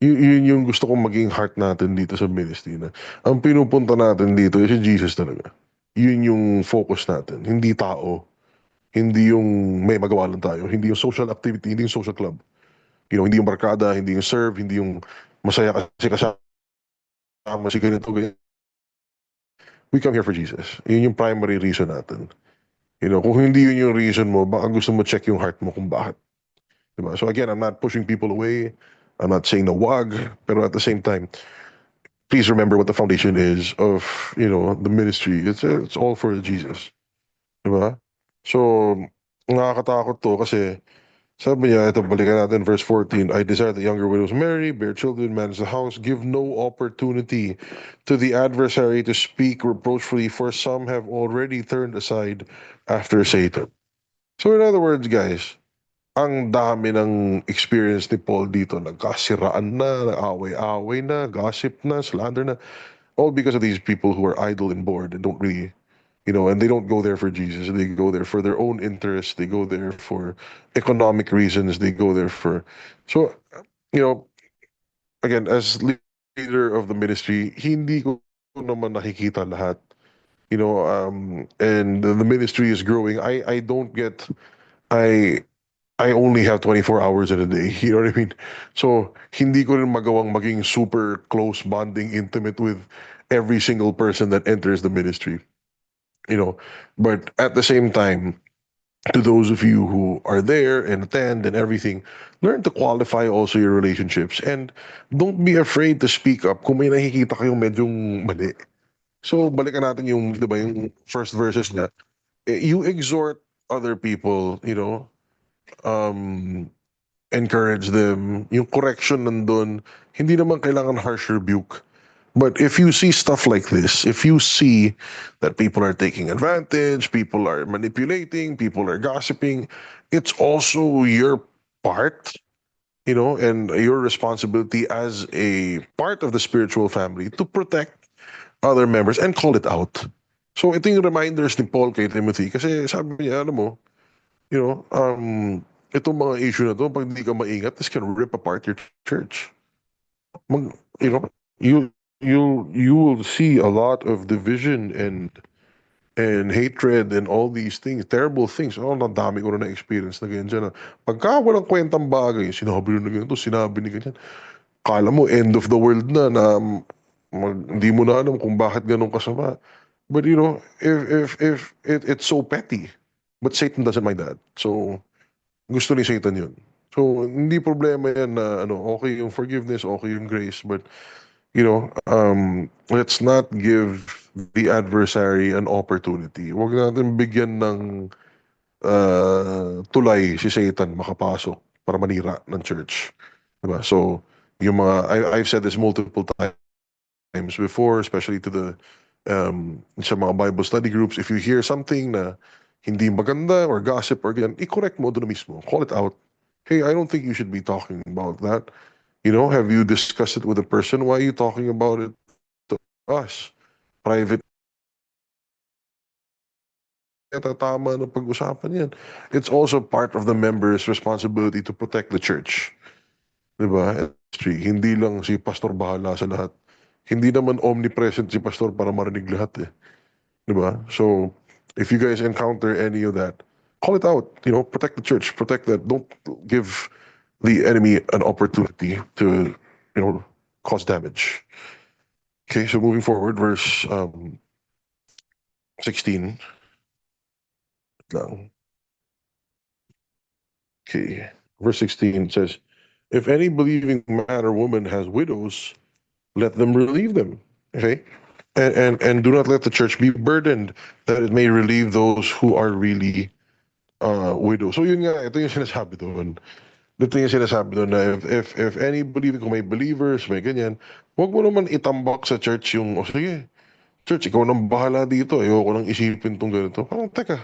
Yun yung gusto kong maging heart natin dito sa ministry na ang pinupunta natin dito is si Jesus talaga. Yun yung focus natin, hindi tao. Hindi yung may magawa lang tayo, hindi yung social activity, hindi yung social club. Hindi yung barkada, hindi yung serve, hindi yung masaya kasi kasama si ganito, ganyan. We come here for Jesus. Yun yung primary reason natin. Kung hindi yun yung reason mo, baka gusto mo check yung heart mo kung bakit. Diba? So again, I'm not pushing people away. I'm not saying na wag, pero at the same time, please remember what the foundation is of, the ministry. It's all for Jesus. Diba? So, nakakatakot to kasi sabi niya, ito balikan natin verse 14, I desire that younger widows marry, bear children, manage the house, give no opportunity to the adversary to speak reproachfully, for some have already turned aside after Satan. So in other words, guys, ang dami ng experience ni Paul dito. Nagkasiraan na, nag-away-away na, gossip na, slander na. All because of these people who are idle and bored and don't really, and they don't go there for Jesus. They go there for their own interests. They go there for economic reasons. They go there for... So, again, as leader of the ministry, hindi ko naman nakikita lahat. And the ministry is growing. I don't get... I only have 24 hours in a day. You know what I mean? So, hindi ko rin magawang maging super close bonding, intimate with every single person that enters the ministry. But at the same time, to those of you who are there and attend and everything, learn to qualify also your relationships and don't be afraid to speak up kung may nakikita kayong medyong mali. So, balikan natin yung, di ba, yung first verses niya. you exhort other people, um, encourage them. Yung correction nandun, hindi naman kailangan harsh rebuke. But if you see stuff like this, if you see that people are taking advantage, people are manipulating, people are gossiping, it's also your part, and your responsibility as a part of the spiritual family to protect other members and call it out. So ito yung reminders ni Paul kay Timothy kasi sabi niya, alam mo, itong mga issue na to, pag hindi ka maingat, this can rip apart your church. Mag, you know, you will see a lot of division and hatred and all these things, terrible things. Oh, ang dami ko na experience na ganyan dyan. Pagka walang kwentang bagay, sinabi na ganito, sinabi ni ganyan, kala mo end of the world na hindi mo na alam kung bakit ganun kasama. But it's so petty. But Satan doesn't mind that. So, gusto ni Satan yun. So, hindi problema yan na okay yung forgiveness, okay yung grace, but let's not give the adversary an opportunity. Huwag natin bigyan ng tulay si Satan makapasok para manira ng church. Diba? So, I've said this multiple times before, especially to sa mga Bible study groups, if you hear something na hindi maganda or gossip or ganyan, i-correct mo doon mismo. Call it out. Hey, I don't think you should be talking about that. Have you discussed it with a person? Why are you talking about it to us? Private. Tama na pag-usapan yan. It's also part of the member's responsibility to protect the church. Diba? Hindi lang si pastor bahala sa lahat. Hindi naman omnipresent si pastor para marinig lahat eh. Diba? So, if you guys encounter any of that, call it out. Protect the church. Protect that. Don't give the enemy an opportunity to, cause damage. Okay, so moving forward, verse 16. Lang. Okay, verse 16 says, if any believing man or woman has widows, let them relieve them. Okay? And do not let the church be burdened, that it may relieve those who are really widows. So yun nga, ito yung sinasabi doon. Ito yung sinasabi doon na if any believing, kung may believers, may ganyan, huwag mo naman itambak sa church yung, sige, church, ikaw nang bahala dito. Ayoko nang isipin tong ganito. Parang, teka,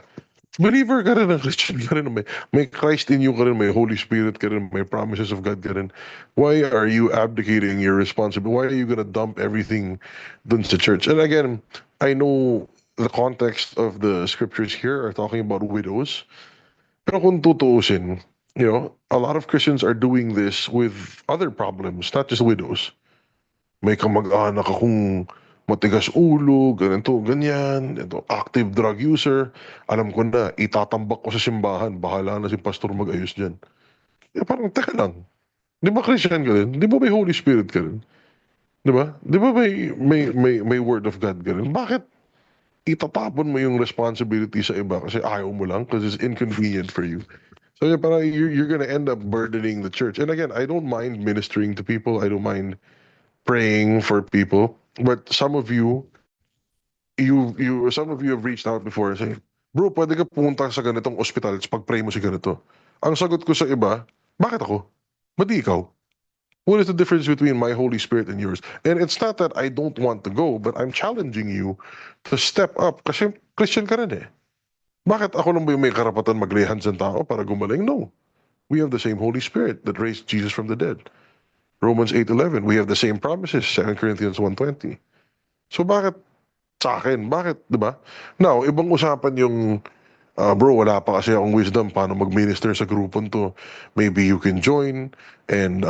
believer ka rin, Christian ka rin, may Christ in you ka rin, may Holy Spirit ka rin, may promises of God ka rin. Why are you abdicating your responsibility? Why are you gonna dump everything dun sa church? And again, I know the context of the scriptures here are talking about widows. Pero kung tutuusin, a lot of Christians are doing this with other problems, not just widows. May kamag-anak akong matigas ulo, ganito, ganyan, ito, active drug user. Alam ko na, itatambak ko sa simbahan, bahala na si pastor mag-ayos dyan. Parang, teka lang, di ba Christian ka rin? Di ba may Holy Spirit ka rin? Di ba? Di ba may Word of God ka rin? Bakit itatapon mo yung responsibility sa iba kasi ayaw mo lang because it's inconvenient for you? So parang you're gonna end up burdening the church. And again, I don't mind ministering to people. I don't mind praying for people. But some of you have reached out before saying, bro, pwede ka pumunta sa ganitong ospital pag-pray mo si ganito. Ang sagot ko sa iba, bakit ako? Ba't di ikaw? What is the difference between my Holy Spirit and yours? And it's not that I don't want to go, but I'm challenging you to step up kasi Christian ka rin eh. Bakit ako lang ba yung may karapatan mag-lay hands ng tao para gumaling? No. We have the same Holy Spirit that raised Jesus from the dead. Romans 8:11, we have the same promises, 2 Corinthians 1:20. So bakit sa akin? Bakit, 'di ba? Now, ibang usapan yung bro, wala pa kasi akong wisdom paano mag-minister sa grupon to. Maybe you can join and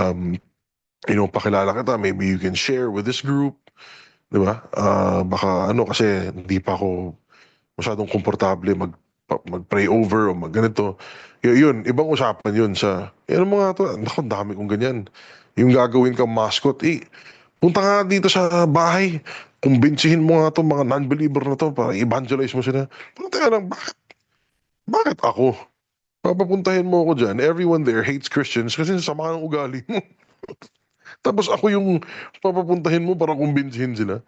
pakilala kita, maybe you can share with this group, 'di ba? Baka kasi hindi pa ako masyadong komportable mag-pray over o magganito. Yun, ibang usapan yun sa, mga to, naku, dami kong ganyan. Yung gagawin kang mascot, punta ka dito sa bahay, kumbinsihin mo nga to mga non-believer na to para evangelize mo sila. Punta ka lang, bakit ako? Papapuntahin mo ako dyan, everyone there hates Christians kasi sama ng ugali mo. Tapos ako yung papapuntahin mo para kumbinsihin sila.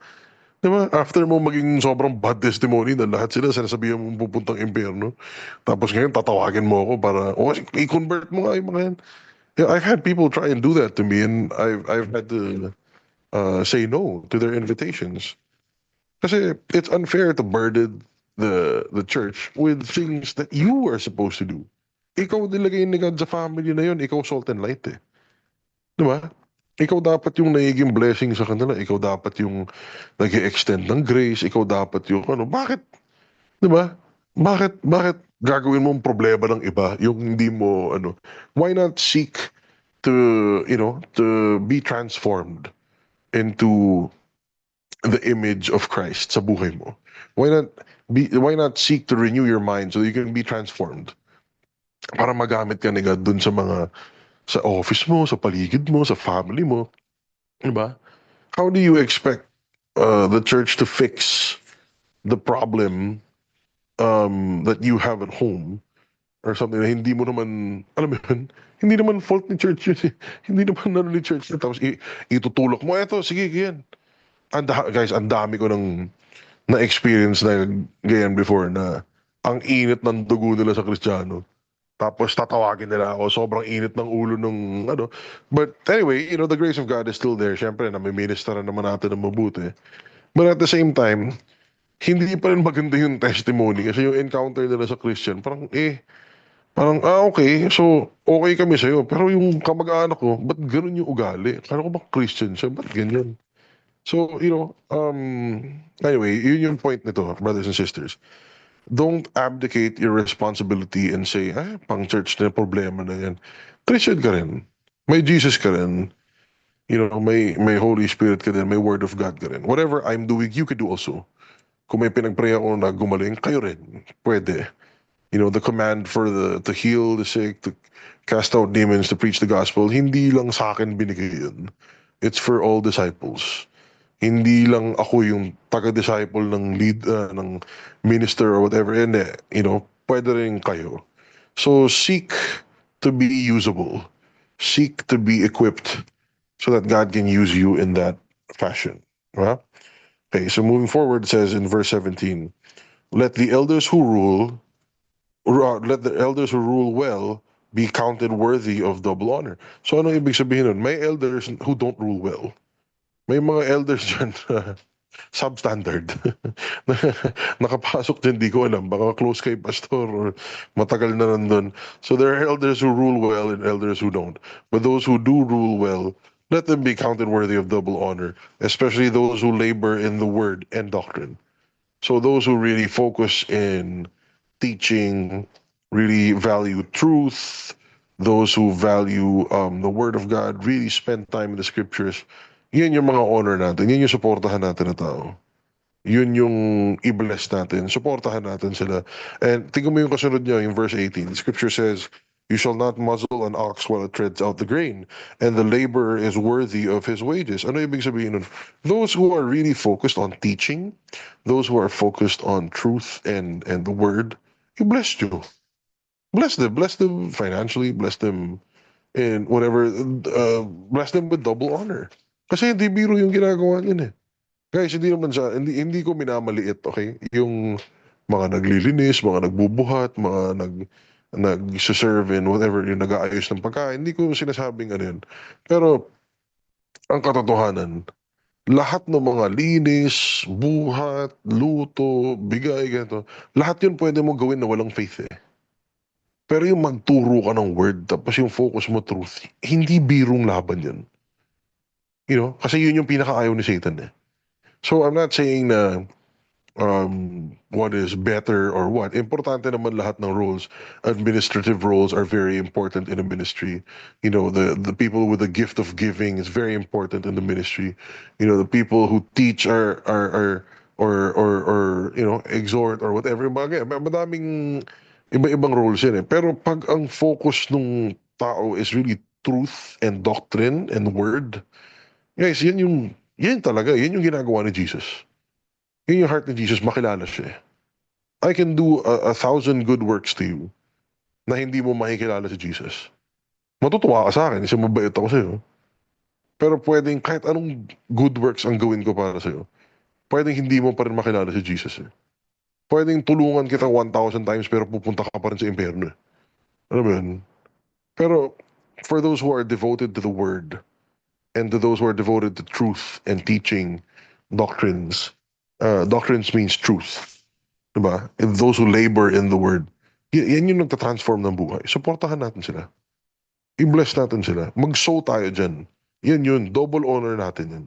Diba? After mo maging sobrang bad testimony na lahat sila sinasabihan mo pupuntang impyerno, tapos ngayon tatawagin mo ako para, i-convert mo nga yung mga yan. Yeah, I've had people try and do that to me, and I've had to say no to their invitations. Kasi it's unfair to burden the church with things that you are supposed to do. Ikaw nilagay ni God sa family na yun, ikaw salt and light eh. Di ba? Ikaw dapat yung nagiging blessing sa kanila. Ikaw dapat yung nag-extend ng grace. Ikaw dapat yung ano. Bakit? Di ba? Bakit gagawin mo ang problema ng iba yung hindi mo ano? Why not seek to be transformed into the image of Christ sa buhay mo? Why not seek to renew your mind so you can be transformed para magamit ka ni God dun sa office mo, sa paligid mo, sa family mo, 'di ba? How do you expect the church to fix the problem that you have at home or something na hindi mo naman, alam mo yun, hindi naman fault ni church yun eh. Hindi naman ano ni church yun. Tapos itutulak mo, eto, sige, ganyan. Guys, ang dami ko na-experience na ganyan before na ang init ng dugo nila sa Kristiyano. Tapos tatawagin nila ako, sobrang init ng ulo ng ano. But anyway, the grace of God is still there. Siyempre, nami-minister naman natin ng mabuti. But at the same time, hindi pa rin maganda yung testimony kasi yung encounter nila sa Christian, okay, so okay kami sa'yo. Pero yung kamag-anak ko, ba't ganun yung ugali? Kala ko ba Christian siya? Ba't ganyan? So, anyway, yun yung point nito, brothers and sisters. Don't abdicate your responsibility and say, pang church na problema na yan. Christian ka rin. May Jesus ka rin. May Holy Spirit ka din. May Word of God ka rin. Whatever I'm doing, you can do also. Kung may pinag-pray ako na gumaling, kayo rin. Pwede. The command to heal the sick, to cast out demons, to preach the gospel, hindi lang sa akin binigay yun. It's for all disciples. Hindi lang ako yung taga-disciple ng lead, ng minister or whatever. Hindi, pwede rin kayo. So seek to be usable. Seek to be equipped so that God can use you in that fashion. Right? Okay, so moving forward, it says in verse 17, let the elders who rule well be counted worthy of double honor. So ano ibig sabihin nun? May elders who don't rule well. May mga elders dyan na substandard. Nakapasok dyan, di ko alam. Baka close kay pastor or matagal na nandun. So there are elders who rule well and elders who don't. But those who do rule well, let them be counted worthy of double honor, especially those who labor in the word and doctrine. So those who really focus in teaching, really value truth, those who value the word of God, really spend time in the scriptures, yan yung mga honor natin. Yan yung supportahan natin na tao. Yun yung i-bless natin. Supportahan natin sila. And tingnan mo yung kasunod niya, yung verse 18. The scripture says, you shall not muzzle an ox while it treads out the grain, and the laborer is worthy of his wages. Ano ibig sabihin nun? Those who are really focused on teaching, those who are focused on truth and the word, you bless you. Bless them financially, bless them in whatever, bless them with double honor. Kasi hindi biro yung ginagawa niyan eh. Guys, hindi ko minamaliit, okay? Yung mga naglilinis, mga nagbubuhat, mga nag-serve in whatever, yung nag-aayos ng pagkain, hindi ko sinasabing ano yun. Pero, ang katotohanan, lahat ng mga linis, buhat, luto, bigay, ganito, lahat yun pwede mo gawin na walang faith eh. Pero yung magturo ka ng word, tapos yung focus mo truth, hindi birong laban yun. Kasi yun yung pinakaayaw ni Satan eh. So I'm not saying na what is better or what. Importante naman lahat ng roles. Administrative roles are very important in a ministry. The people with the gift of giving is very important in the ministry. The people who teach are or exhort or whatever. Madaming iba-ibang roles yan eh. Pero pag ang focus ng tao is really truth and doctrine and word, guys, yan talaga, yan yung ginagawa ni Jesus. Yun yung heart ni Jesus, makilala siya. I can do 1,000 good works to you na hindi mo makikilala si Jesus. Matutuwa ka sa akin, kasi mabait ako sa'yo. Pero pwedeng kahit anong good works ang gawin ko para sa'yo. pwedeng hindi mo pa rin makilala si Jesus eh. Pwedeng tulungan kita 1,000 times pero pupunta ka pa rin sa impyerno eh. Alam mo yun? Pero for those who are devoted to the word and to those who are devoted to truth and teaching doctrines, doctrines means truth. Diba? And those who labor in the word, yan yung nagtatransform ng buhay. Supportahan natin sila. I-bless natin sila. Mag-sow tayo dyan. Yan yun. Double honor natin yan.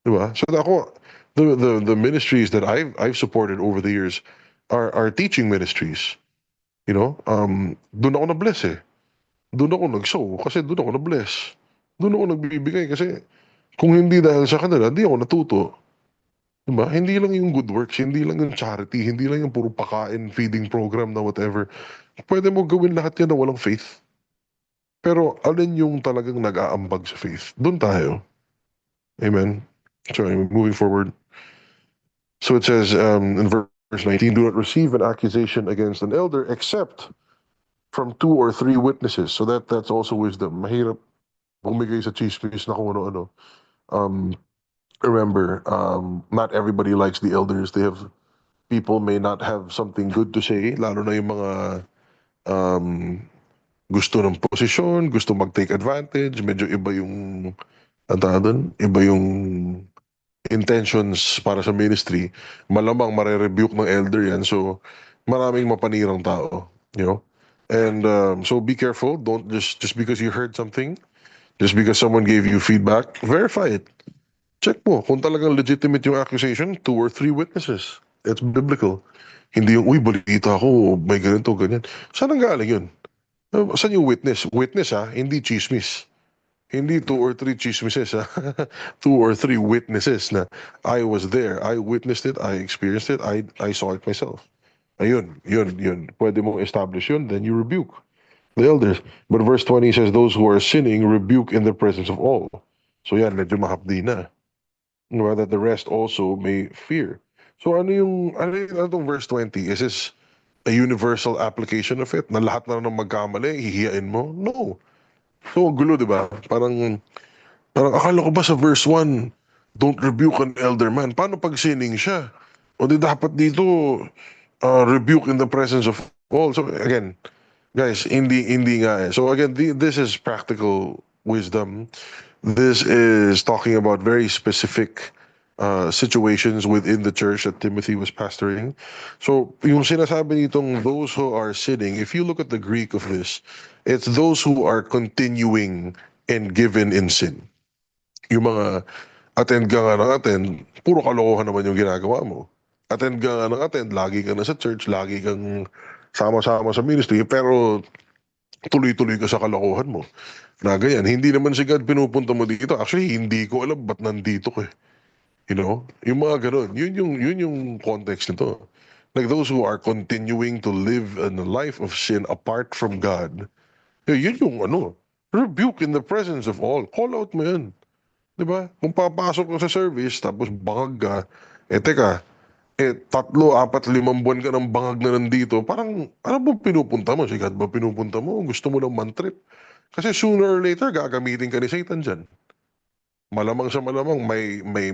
Diba? So ako, the ministries that I've supported over the years are teaching ministries. You know, doon ako na-bless eh. Doon ako nag-sow kasi doon ako na-bless. Doon ako nagbibigay kasi kung hindi dahil sa kanila, hindi ako natuto. Diba? Hindi lang yung good works, hindi lang yung charity, hindi lang yung puro pakain, feeding program na whatever. Pwede mo gawin lahat yan na walang faith. Pero alin yung talagang nag-aambag sa faith? Doon tayo. Amen. So moving forward. So it says in verse 19, do not receive an accusation against an elder except from 2 or 3 witnesses. So that's also wisdom. Mahirap bumigay sa chismis na kung ano-ano. Remember, not everybody likes the elders. People may not have something good to say, lalo na yung mga um, gusto ng posisyon, gusto mag-take advantage, medyo iba yung, iba yung intentions para sa ministry. Malamang mare-rebuke ng elder yan, so maraming mapanirang tao, you know? And so be careful, don't just because you heard something, just because someone gave you feedback, verify it. Check mo kung talagang legitimate yung accusation, 2 or 3 witnesses. It's biblical. Hindi yung, uy, balita ako, may ganito, ganyan. Saan ang galing yun? Saan yung witness? Witness ha, hindi chismis. Hindi 2 or 3 chismises ha. 2 or 3 witnesses na I was there, I witnessed it, I experienced it, I saw it myself. Ayun, yun. Pwede mong establish yun, then you rebuke the elders. But verse 20 says, those who are sinning rebuke in the presence of all. So yan, medyo mahapdi na. That the rest also may fear. So ano itong verse 20? Is this a universal application of it? Na lahat na ng magkamali, hihiyain mo? No. So, gulo, di ba? Parang akala ko ba sa verse 1, don't rebuke an elder man. Paano pag sinning siya? O di dapat dito, rebuke in the presence of all. So again, guys, hindi nga eh. So again, this is practical wisdom. This is talking about very specific situations within the church that Timothy was pastoring. So yung sinasabi nitong those who are sinning, if you look at the Greek of this, it's those who are continuing and given in sin. Yung mga attend ka nga ng attend, puro kalokohan naman yung ginagawa mo. Attend ka nga ng attend, lagi ka na sa church, lagi kang sama-sama sa ministry, pero tuloy-tuloy ka sa kalokohan mo. Na ganyan, hindi naman si God pinupunta mo dito. Actually, hindi ko alam ba't nandito ko eh. You know? Yung mga ganun. Yun yung context nito. Like those who are continuing to live in a life of sin apart from God, yun yung rebuke in the presence of all. Call out mo yan. Diba? Kung papasok ka sa service, tapos bangag ka, teka, 3, 4, 5 buwan ka ng bangag na nandito, parang, ano ba pinupunta mo? Si God ba pinupunta mo? Gusto mo ng mantrip? Kasi sooner or later, gagamitin ka ni Satan dyan. Malamang sa malamang, may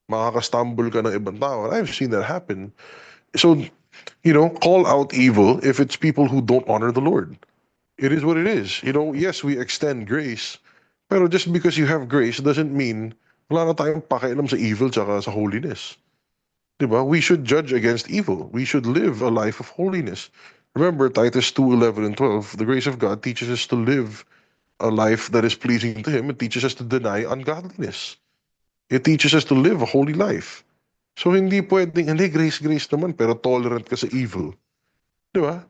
makaka-stumble ka ng ibang tao. I've seen that happen. So, call out evil if it's people who don't honor the Lord. It is what it is. Yes, we extend grace, pero just because you have grace doesn't mean wala na tayong pakialam sa evil tsaka sa holiness. Diba? We should judge against evil. We should live a life of holiness. Remember, Titus 2:11 and 12, the grace of God teaches us to live a life that is pleasing to Him. It teaches us to deny ungodliness. It teaches us to live a holy life. So hindi pwedeng, hindi, grace naman, pero tolerant ka sa evil. Diba?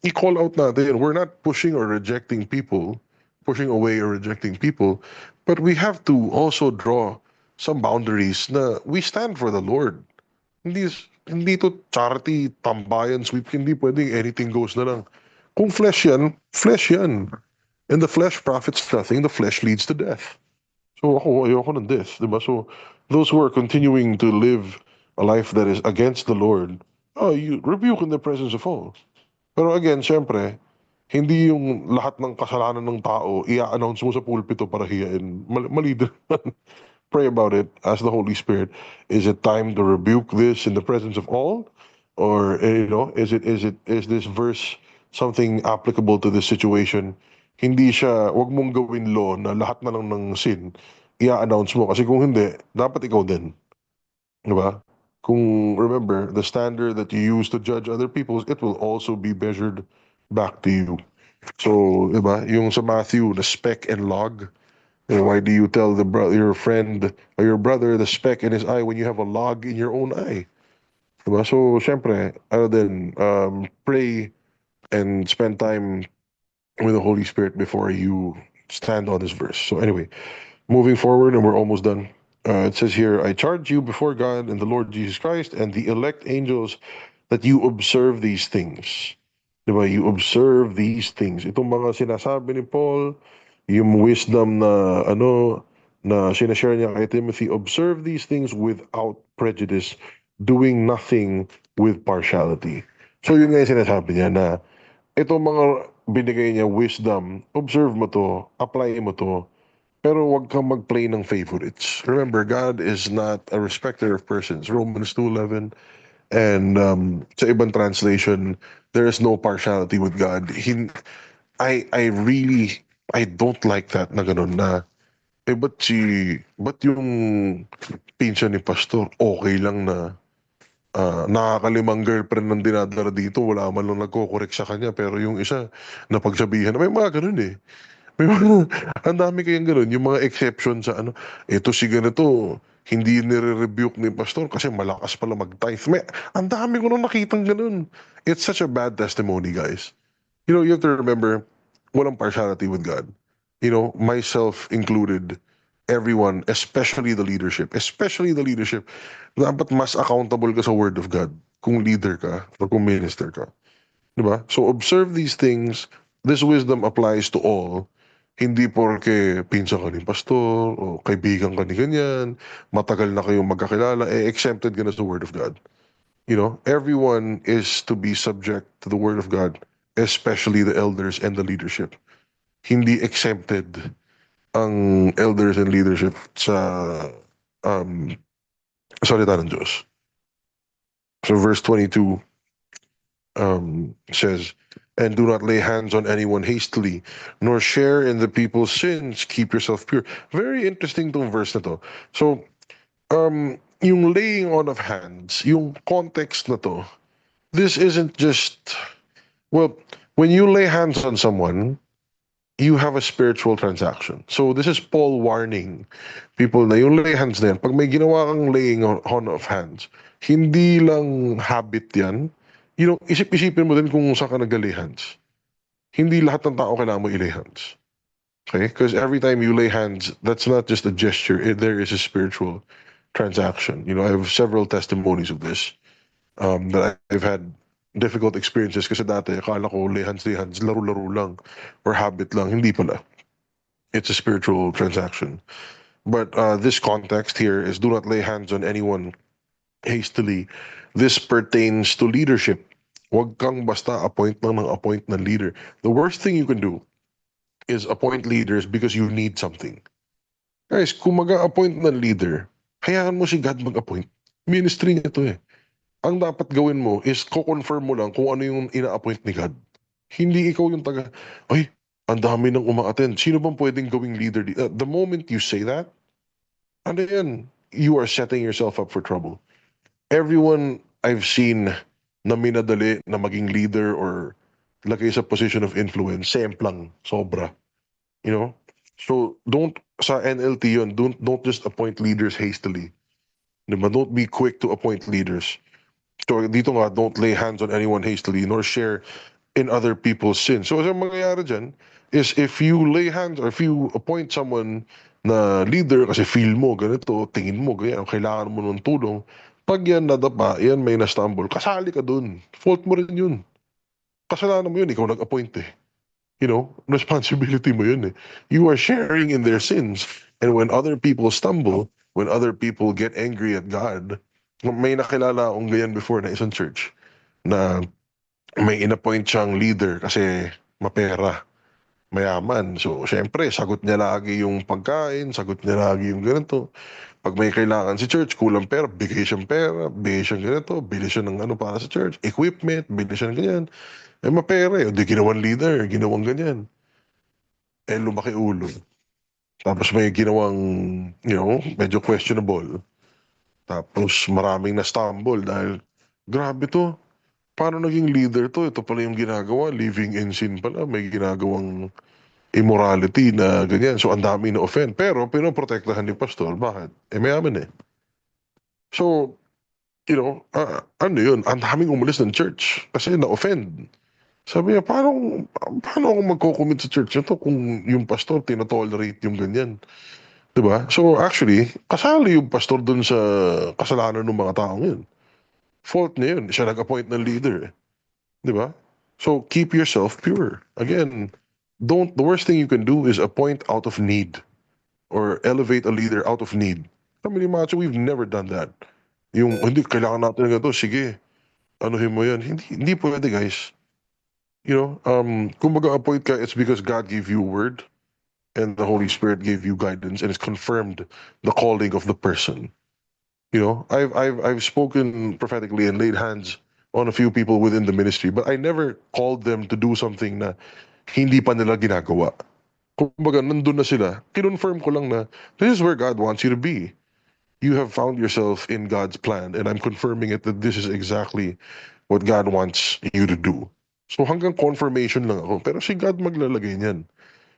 I-call out natin, we're not pushing or rejecting people, pushing away or rejecting people, but we have to also draw some boundaries na we stand for the Lord. Hindi to charity, tambayan, sweep, hindi pwedeng anything goes na lang. Kung flesh yan, flesh yan. And the flesh profits nothing, the flesh leads to death. So ayoko ng death, diba? So those who are continuing to live a life that is against the Lord, you rebuke in the presence of all. Pero again, syempre, hindi yung lahat ng kasalanan ng tao i-announce mo sa pulpito para hiyain. Mali din naman. pray about it, ask the Holy Spirit, is it time to rebuke this in the presence of all? Or is this verse something applicable to this situation? Hindi siya, wag mong gawin law na lahat na lang ng sin i-announce mo. Kasi kung hindi, dapat ikaw din. Di ba? Kung remember, the standard that you use to judge other people, it will also be measured back to you. So, di ba? Yung sa Matthew, the speck and log. Why do you tell your friend or your brother the speck in his eye when you have a log in your own eye? Diba? So, syempre, then pray and spend time with the Holy Spirit before you stand on this verse. So, anyway, moving forward, and we're almost done. It says here, I charge you before God and the Lord Jesus Christ and the elect angels that you observe these things. Diba? You observe these things. Itong mga sinasabi ni Paul, yung wisdom na na sinashare niya kay Timothy, observe these things without prejudice, doing nothing with partiality. So yun nga yung sinasabi niya na itong mga binigay niya wisdom, observe mo to, apply mo to, pero wag kang mag-play ng favorites. Remember, God is not a respecter of persons. Romans 2:11. And sa ibang translation, there is no partiality with God. I don't like that na ganun na, ba't yung pinsan ni Pastor, okay lang na nakakalimang girlfriend ng dinadala dito, wala man lang nagko-correct sa kanya, pero yung isa, napagsabihan, may mga ganun eh. May mga, ang dami kayang ganun, yung mga exception sa ito si ganito, hindi nire-rebuke ni pastor kasi malakas pala mag-tithe. Ang dami ko nung nakitang ganun. It's such a bad testimony, guys. You have to remember, walang partiality with God. Myself included, everyone, especially the leadership, dapat mas accountable ka sa word of God kung leader ka or kung minister ka. Diba? So observe these things. This wisdom applies to all. Hindi porke pinsan ka ni pastor o kaibigan ka ni ganyan, matagal na kayong magkakilala, exempted ka na sa word of God. Everyone is to be subject to the word of God, especially the elders and the leadership. Hindi exempted ang elders and leadership sa salita ng Diyos. So verse 22 says, and do not lay hands on anyone hastily, nor share in the people's sins. Keep yourself pure. Very interesting tong verse na to. So, yung laying on of hands, yung context na to, this isn't just, well, when you lay hands on someone, you have a spiritual transaction. So this is Paul warning people na yung lay hands na yan, pag may ginawa kang laying on of hands, hindi lang habit yan. Isip-isipin mo din kung saan ka nag-lay hands. Hindi lahat ng tao kailangan mo i-lay hands. Okay? Because every time you lay hands, that's not just a gesture. There is a spiritual transaction. I have several testimonies of this that I've had difficult experiences kasi dati akala ko lay hands, laro-laro lang or habit lang. Hindi pala. It's a spiritual transaction. But this context here is do not lay hands on anyone hastily. This pertains to leadership. Huwag kang basta appoint ng leader. The worst thing you can do is appoint leaders because you need something. Guys, kung mag-appoint ng leader, hayaan mo si God mag-appoint. Ministry niya to eh. Ang dapat gawin mo is ko-confirm mo lang kung ano yung ina-appoint ni God. Hindi ikaw yung ang dami nang uma-attend. Sino bang pwedeng gawing leader? The moment you say that, ano yan? You are setting yourself up for trouble. Everyone I've seen na minadali na maging leader or lagay sa position of influence, semplang, sobra. So sa NLT yun, don't just appoint leaders hastily. Diba? Don't be quick to appoint leaders. So dito nga, don't lay hands on anyone hastily nor share in other people's sins. So ang mangyayari dyan is if you lay hands or if you appoint someone na leader kasi feel mo ganito, tingin mo ganyan, kailangan mo ng tulong, pag yan nadapa, yan may na-stumble, kasali ka dun. Fault mo rin yun. Kasalanan mo yun, ikaw nag-appoint eh. Responsibility mo yun eh. You are sharing in their sins. And when other people stumble, when other people get angry at God, may nakilala akong ganyan before na isang church na may inappoint siyang leader kasi mapera. mayaman. So, syempre, sagot niya lagi yung pagkain, sagot niya lagi yung ganito. Pag may kailangan si church, kulang pera, bigay siyang ganito, bili siya ng ano para sa church, equipment, bili siya ng ganyan. Eh, mapera eh, di ginawang leader, ginawang ganyan. Eh, lumaki ulo. Tapos may ginawang, medyo questionable. Tapos maraming na-stumble dahil, grabe to, paano naging leader to? Ito pala yung ginagawa, living in sin pala, may ginagawang immorality na ganyan. So, ang dami na offend. Pero, pinoprotektahan ni pastor. Bakit? Eh, mayaman eh. So, ano yun? Ang daming umalis ng church kasi na-offend. Sabi niya, paano ako magko-commit sa church na to kung yung pastor tinotolerate yung ganyan? Diba? So, actually, kasali yung pastor dun sa kasalanan ng mga taong yun. Fault niya yun. Siya nag-appoint ng leader. Eh. Diba? So, keep yourself pure. Again, the worst thing you can do is appoint out of need or elevate a leader out of need. Kami ni Macho, we've never done that. Yung, hindi, kailangan natin ng ganito, sige, anuhin mo yan. Hindi pwede, guys. Kung mag-appoint ka, it's because God gave you a word and the Holy Spirit gave you guidance and it's confirmed the calling of the person. I've spoken prophetically and laid hands on a few people within the ministry, but I never called them to do something na hindi pa nila ginagawa. Kumbaga, nandun na sila. Kinonfirm ko lang na this is where God wants you to be. You have found yourself in God's plan, and I'm confirming it that this is exactly what God wants you to do. So hanggang confirmation lang ako. Pero si God maglalagay niyan.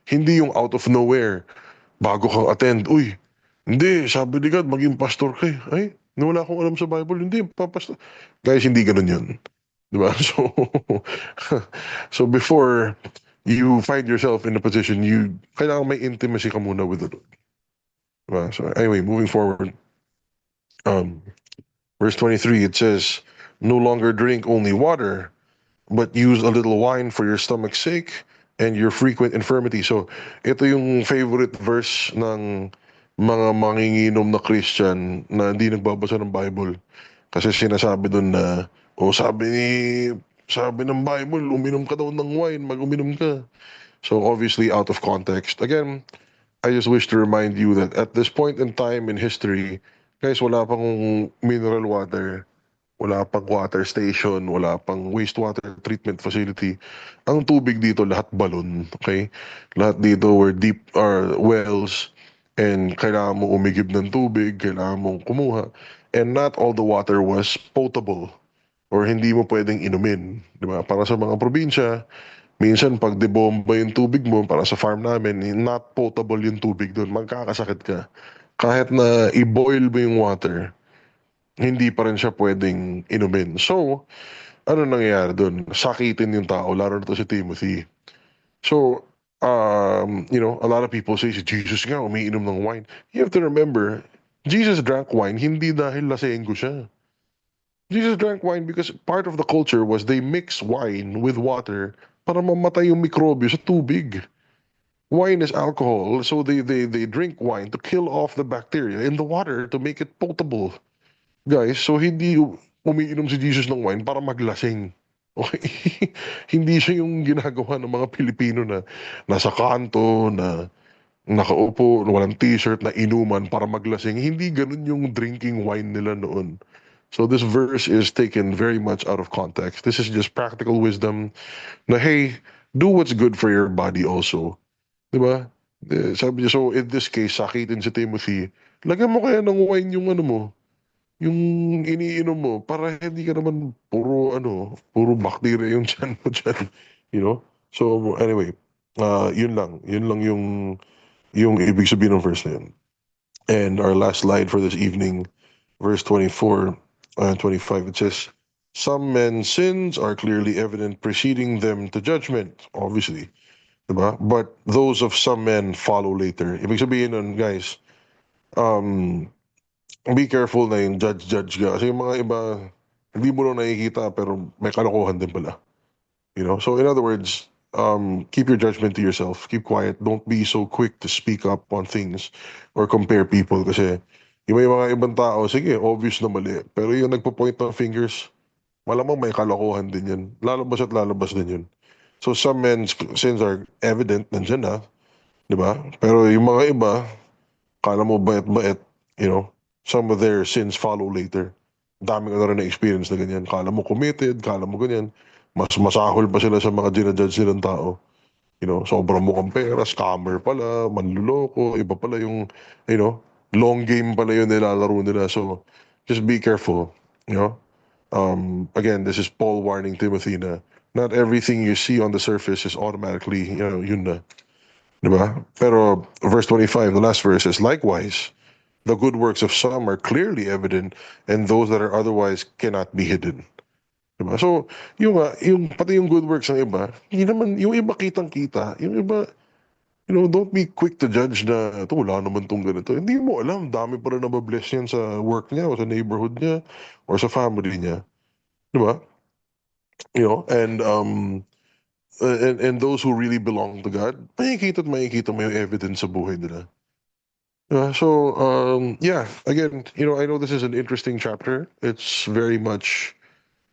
Hindi yung out of nowhere, bago kang attend, uy, hindi, sabi ni God, maging pastor ka eh. Ay, wala akong alam sa Bible, hindi, papastor. Guys, hindi ganun yun. Diba? So, so before you find yourself in a position, kailangan may intimacy ka muna with the Lord. Diba? So anyway, moving forward. Um, Verse 23, it says, no longer drink only water, but use a little wine for your stomach's sake and your frequent infirmity. So, ito yung favorite verse ng mga manginginom na Christian na hindi nagbabasa ng Bible. Kasi sinasabi doon na, sabi ng Bible, uminom ka daw ng wine, mag-uminom ka. So, obviously, out of context. Again, I just wish to remind you that at this point in time in history, guys, wala pang mineral water, wala pang water station, wala pang wastewater treatment facility. Ang tubig dito, lahat balon, okay? Lahat dito were deep or wells and kailangan mo umigib ng tubig, kailangan mong kumuha. And not all the water was potable or hindi mo pwedeng inumin. Di ba? Para sa mga probinsya, minsan pag debomba yung tubig mo, para sa farm namin, not potable yung tubig doon, magkakasakit ka. Kahit na i-boil mo yung water, hindi pa rin siya pwedeng inumin. So, ano nangyayari doon? Sakitin yung tao, lalo na to si Timothy. So, a lot of people say si Jesus nga umiinom ng wine. You have to remember, Jesus drank wine hindi dahil lasenggo siya. Jesus drank wine because part of the culture was they mix wine with water para mamatay yung mikrobyo sa tubig. Wine is alcohol, so they drink wine to kill off the bacteria in the water to make it potable. Guys, so hindi umiinom si Jesus ng wine para maglasing. Okay? Hindi siya yung ginagawa ng mga Pilipino na nasa kanto, na nakaupo, walang t-shirt, na inuman para maglasing. Hindi ganun yung drinking wine nila noon. So this verse is taken very much out of context. This is just practical wisdom na, hey, do what's good for your body also. Diba? Sabi niya, so in this case, sakitin si Timothy, lagyan mo kaya ng wine yung ano mo, yung iniinom mo para hindi ka naman puro bacteria yung tiyan mo dyan. You know? So anyway, yun lang. Yun lang yung ibig sabihin ng verse na yun. And our last slide for this evening, verse 24 and 25, it says, some men's sins are clearly evident, preceding them to judgment, obviously. Diba? But those of some men follow later. Ibig sabihin nun, guys, be careful na yung judge ka. Kasi yung mga iba, hindi mo lang nakikita pero may kalokohan din pala. So in other words, keep your judgment to yourself. Keep quiet. Don't be so quick to speak up on things or compare people kasi yung may mga ibang tao, sige, obvious na mali. Pero yung nagpo-point ng fingers, malamang may kalokohan din yan. Lalabas at lalabas din yun. So some men's sins are evident, nandiyan na, di ba? Pero yung mga iba, kala mo bait-bait, you know, some of their sins follow later. Dami ko na rin na-experience na ganyan. Kala mo committed, kala mo ganyan. Mas masahol pa sila sa mga ginajudge nilang tao. You know, sobrang mukhang pera, scammer pala, manluloko, iba pala yung, you know, long game pala yung nilalaro nila. So, just be careful, you know. Again, this is Paul warning Timothy na not everything you see on the surface is automatically, you know, yun na. Diba? Pero verse 25, the last verse is, likewise, the good works of some are clearly evident, and those that are otherwise cannot be hidden. Diba? So, pati yung good works ng iba, hindi naman, yung iba kitang-kita, yung iba, you know, don't be quick to judge na, ito, wala naman tong ganito. Hindi mo alam, dami pa rin nababless yan sa work niya, o sa neighborhood niya, or sa family niya. Diba? You know, and those who really belong to God, makikita at makikita mo yung evidence sa buhay nila. Yeah, again, you know, I know this is an interesting chapter. It's very much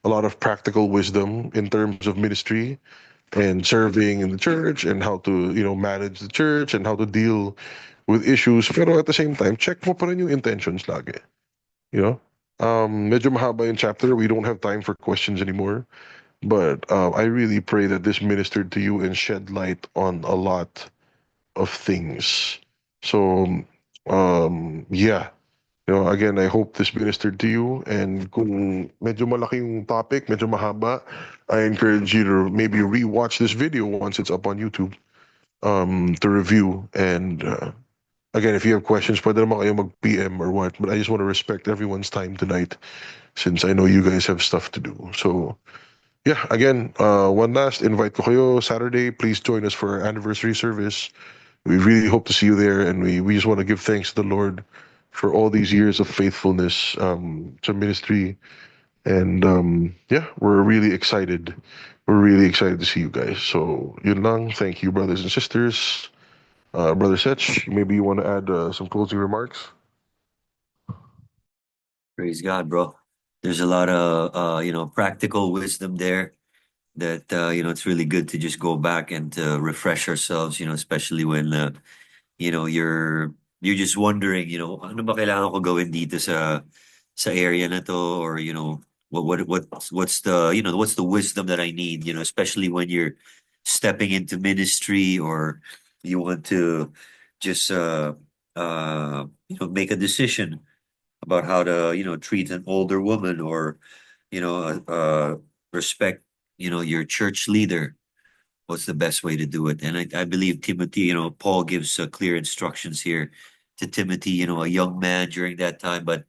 a lot of practical wisdom in terms of ministry and serving in the church and how to, you know, manage the church and how to deal with issues. Pero at the same time, check mo pa rin yung intentions lagi, you know? Medyo mahaba yung chapter. We don't have time for questions anymore. But I really pray that this ministered to you and shed light on a lot of things. So, yeah. You know, again, I hope this ministered to you. And kung medyo malaki yung topic, medyo mahaba, I encourage you to maybe rewatch this video once it's up on YouTube to review. And again, if you have questions, pwede naman kayo mag-PM or what. But I just want to respect everyone's time tonight since I know you guys have stuff to do. So, yeah, again, one last invite ko kayo Saturday. Please join us for our anniversary service. We really hope to see you there, and we just want to give thanks to the Lord for all these years of faithfulness to ministry. And yeah, we're really excited. We're really excited to see you guys. So, yun lang. Thank you, brothers and sisters. Brother Setch, maybe you want to add some closing remarks? Praise God, bro. There's a lot of practical wisdom there that it's really good to just go back and to refresh ourselves, especially when you're just wondering, ano ba kailangan ko gawin dito sa area na to, or what's the what's the wisdom that I need, especially when you're stepping into ministry, or you want to just make a decision about how to treat an older woman, or respect your church leader. What's the best way to do it? And I believe Timothy, Paul gives clear instructions here to Timothy, a young man during that time. But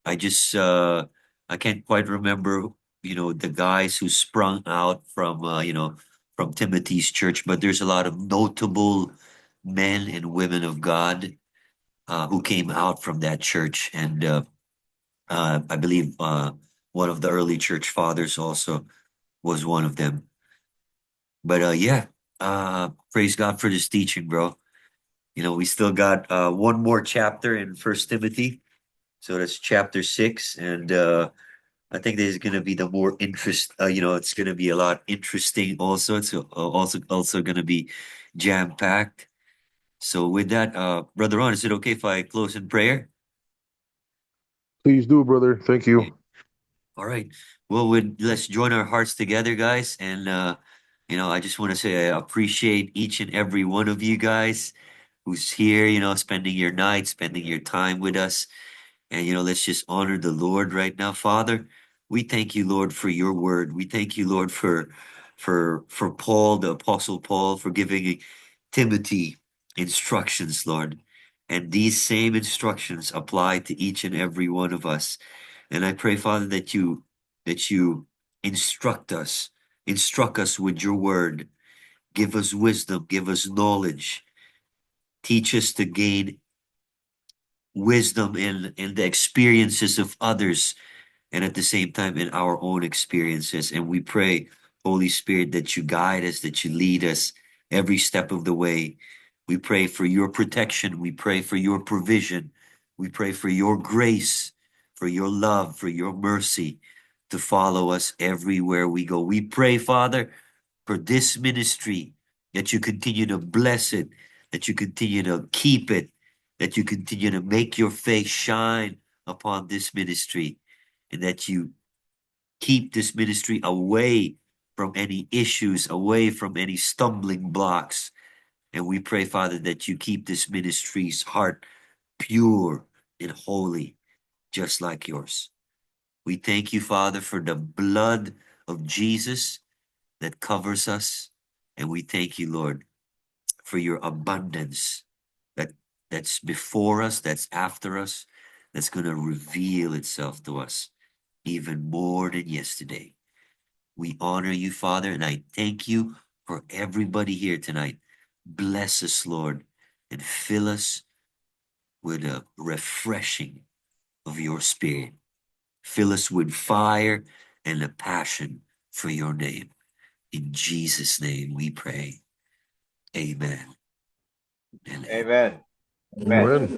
I just I can't quite remember the guys who sprung out from from Timothy's church, but there's a lot of notable men and women of God who came out from that church. And I believe one of the early church fathers also was one of them. But yeah, praise God for this teaching, bro. We still got one more chapter in First Timothy, so that's chapter 6, and I think this is gonna be the more interest. It's gonna be a lot interesting. Also, it's also gonna be jam packed. So with that, brother Ron, is it okay if I close in prayer? Please do, brother. Thank Yeah. you. All right. Well, let's join our hearts together, guys. And, I just want to say I appreciate each and every one of you guys who's here, spending your night, spending your time with us. And, let's just honor the Lord right now. Father, we thank you, Lord, for your word. We thank you, Lord, for Paul, the Apostle Paul, for giving Timothy instructions, Lord. And these same instructions apply to each and every one of us. And I pray, Father, that you instruct us with your word. Give us wisdom, give us knowledge, teach us to gain wisdom in the experiences of others, and at the same time in our own experiences. And we pray, Holy Spirit, that you guide us, that you lead us every step of the way. We pray for your protection. We pray for your provision. We pray for your grace, for your love, for your mercy to follow us everywhere we go. We pray, Father, for this ministry, that you continue to bless it, that you continue to keep it, that you continue to make your face shine upon this ministry, and that you keep this ministry away from any issues, away from any stumbling blocks. And we pray, Father, that you keep this ministry's heart pure and holy, just like yours. We thank you, Father, for the blood of Jesus that covers us. And we thank you, Lord, for your abundance that's before us, that's after us, that's going to reveal itself to us even more than yesterday. We honor you, Father, and I thank you for everybody here tonight. Bless us, Lord, and fill us with a refreshing of your spirit. Fill us with fire and a passion for your name. In Jesus' name we pray. Amen. And Amen. Amen.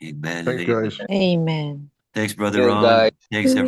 amen. Thanks, And amen. guys. Amen. Thanks, Brother Yes, Ron. guys. Thanks, everyone.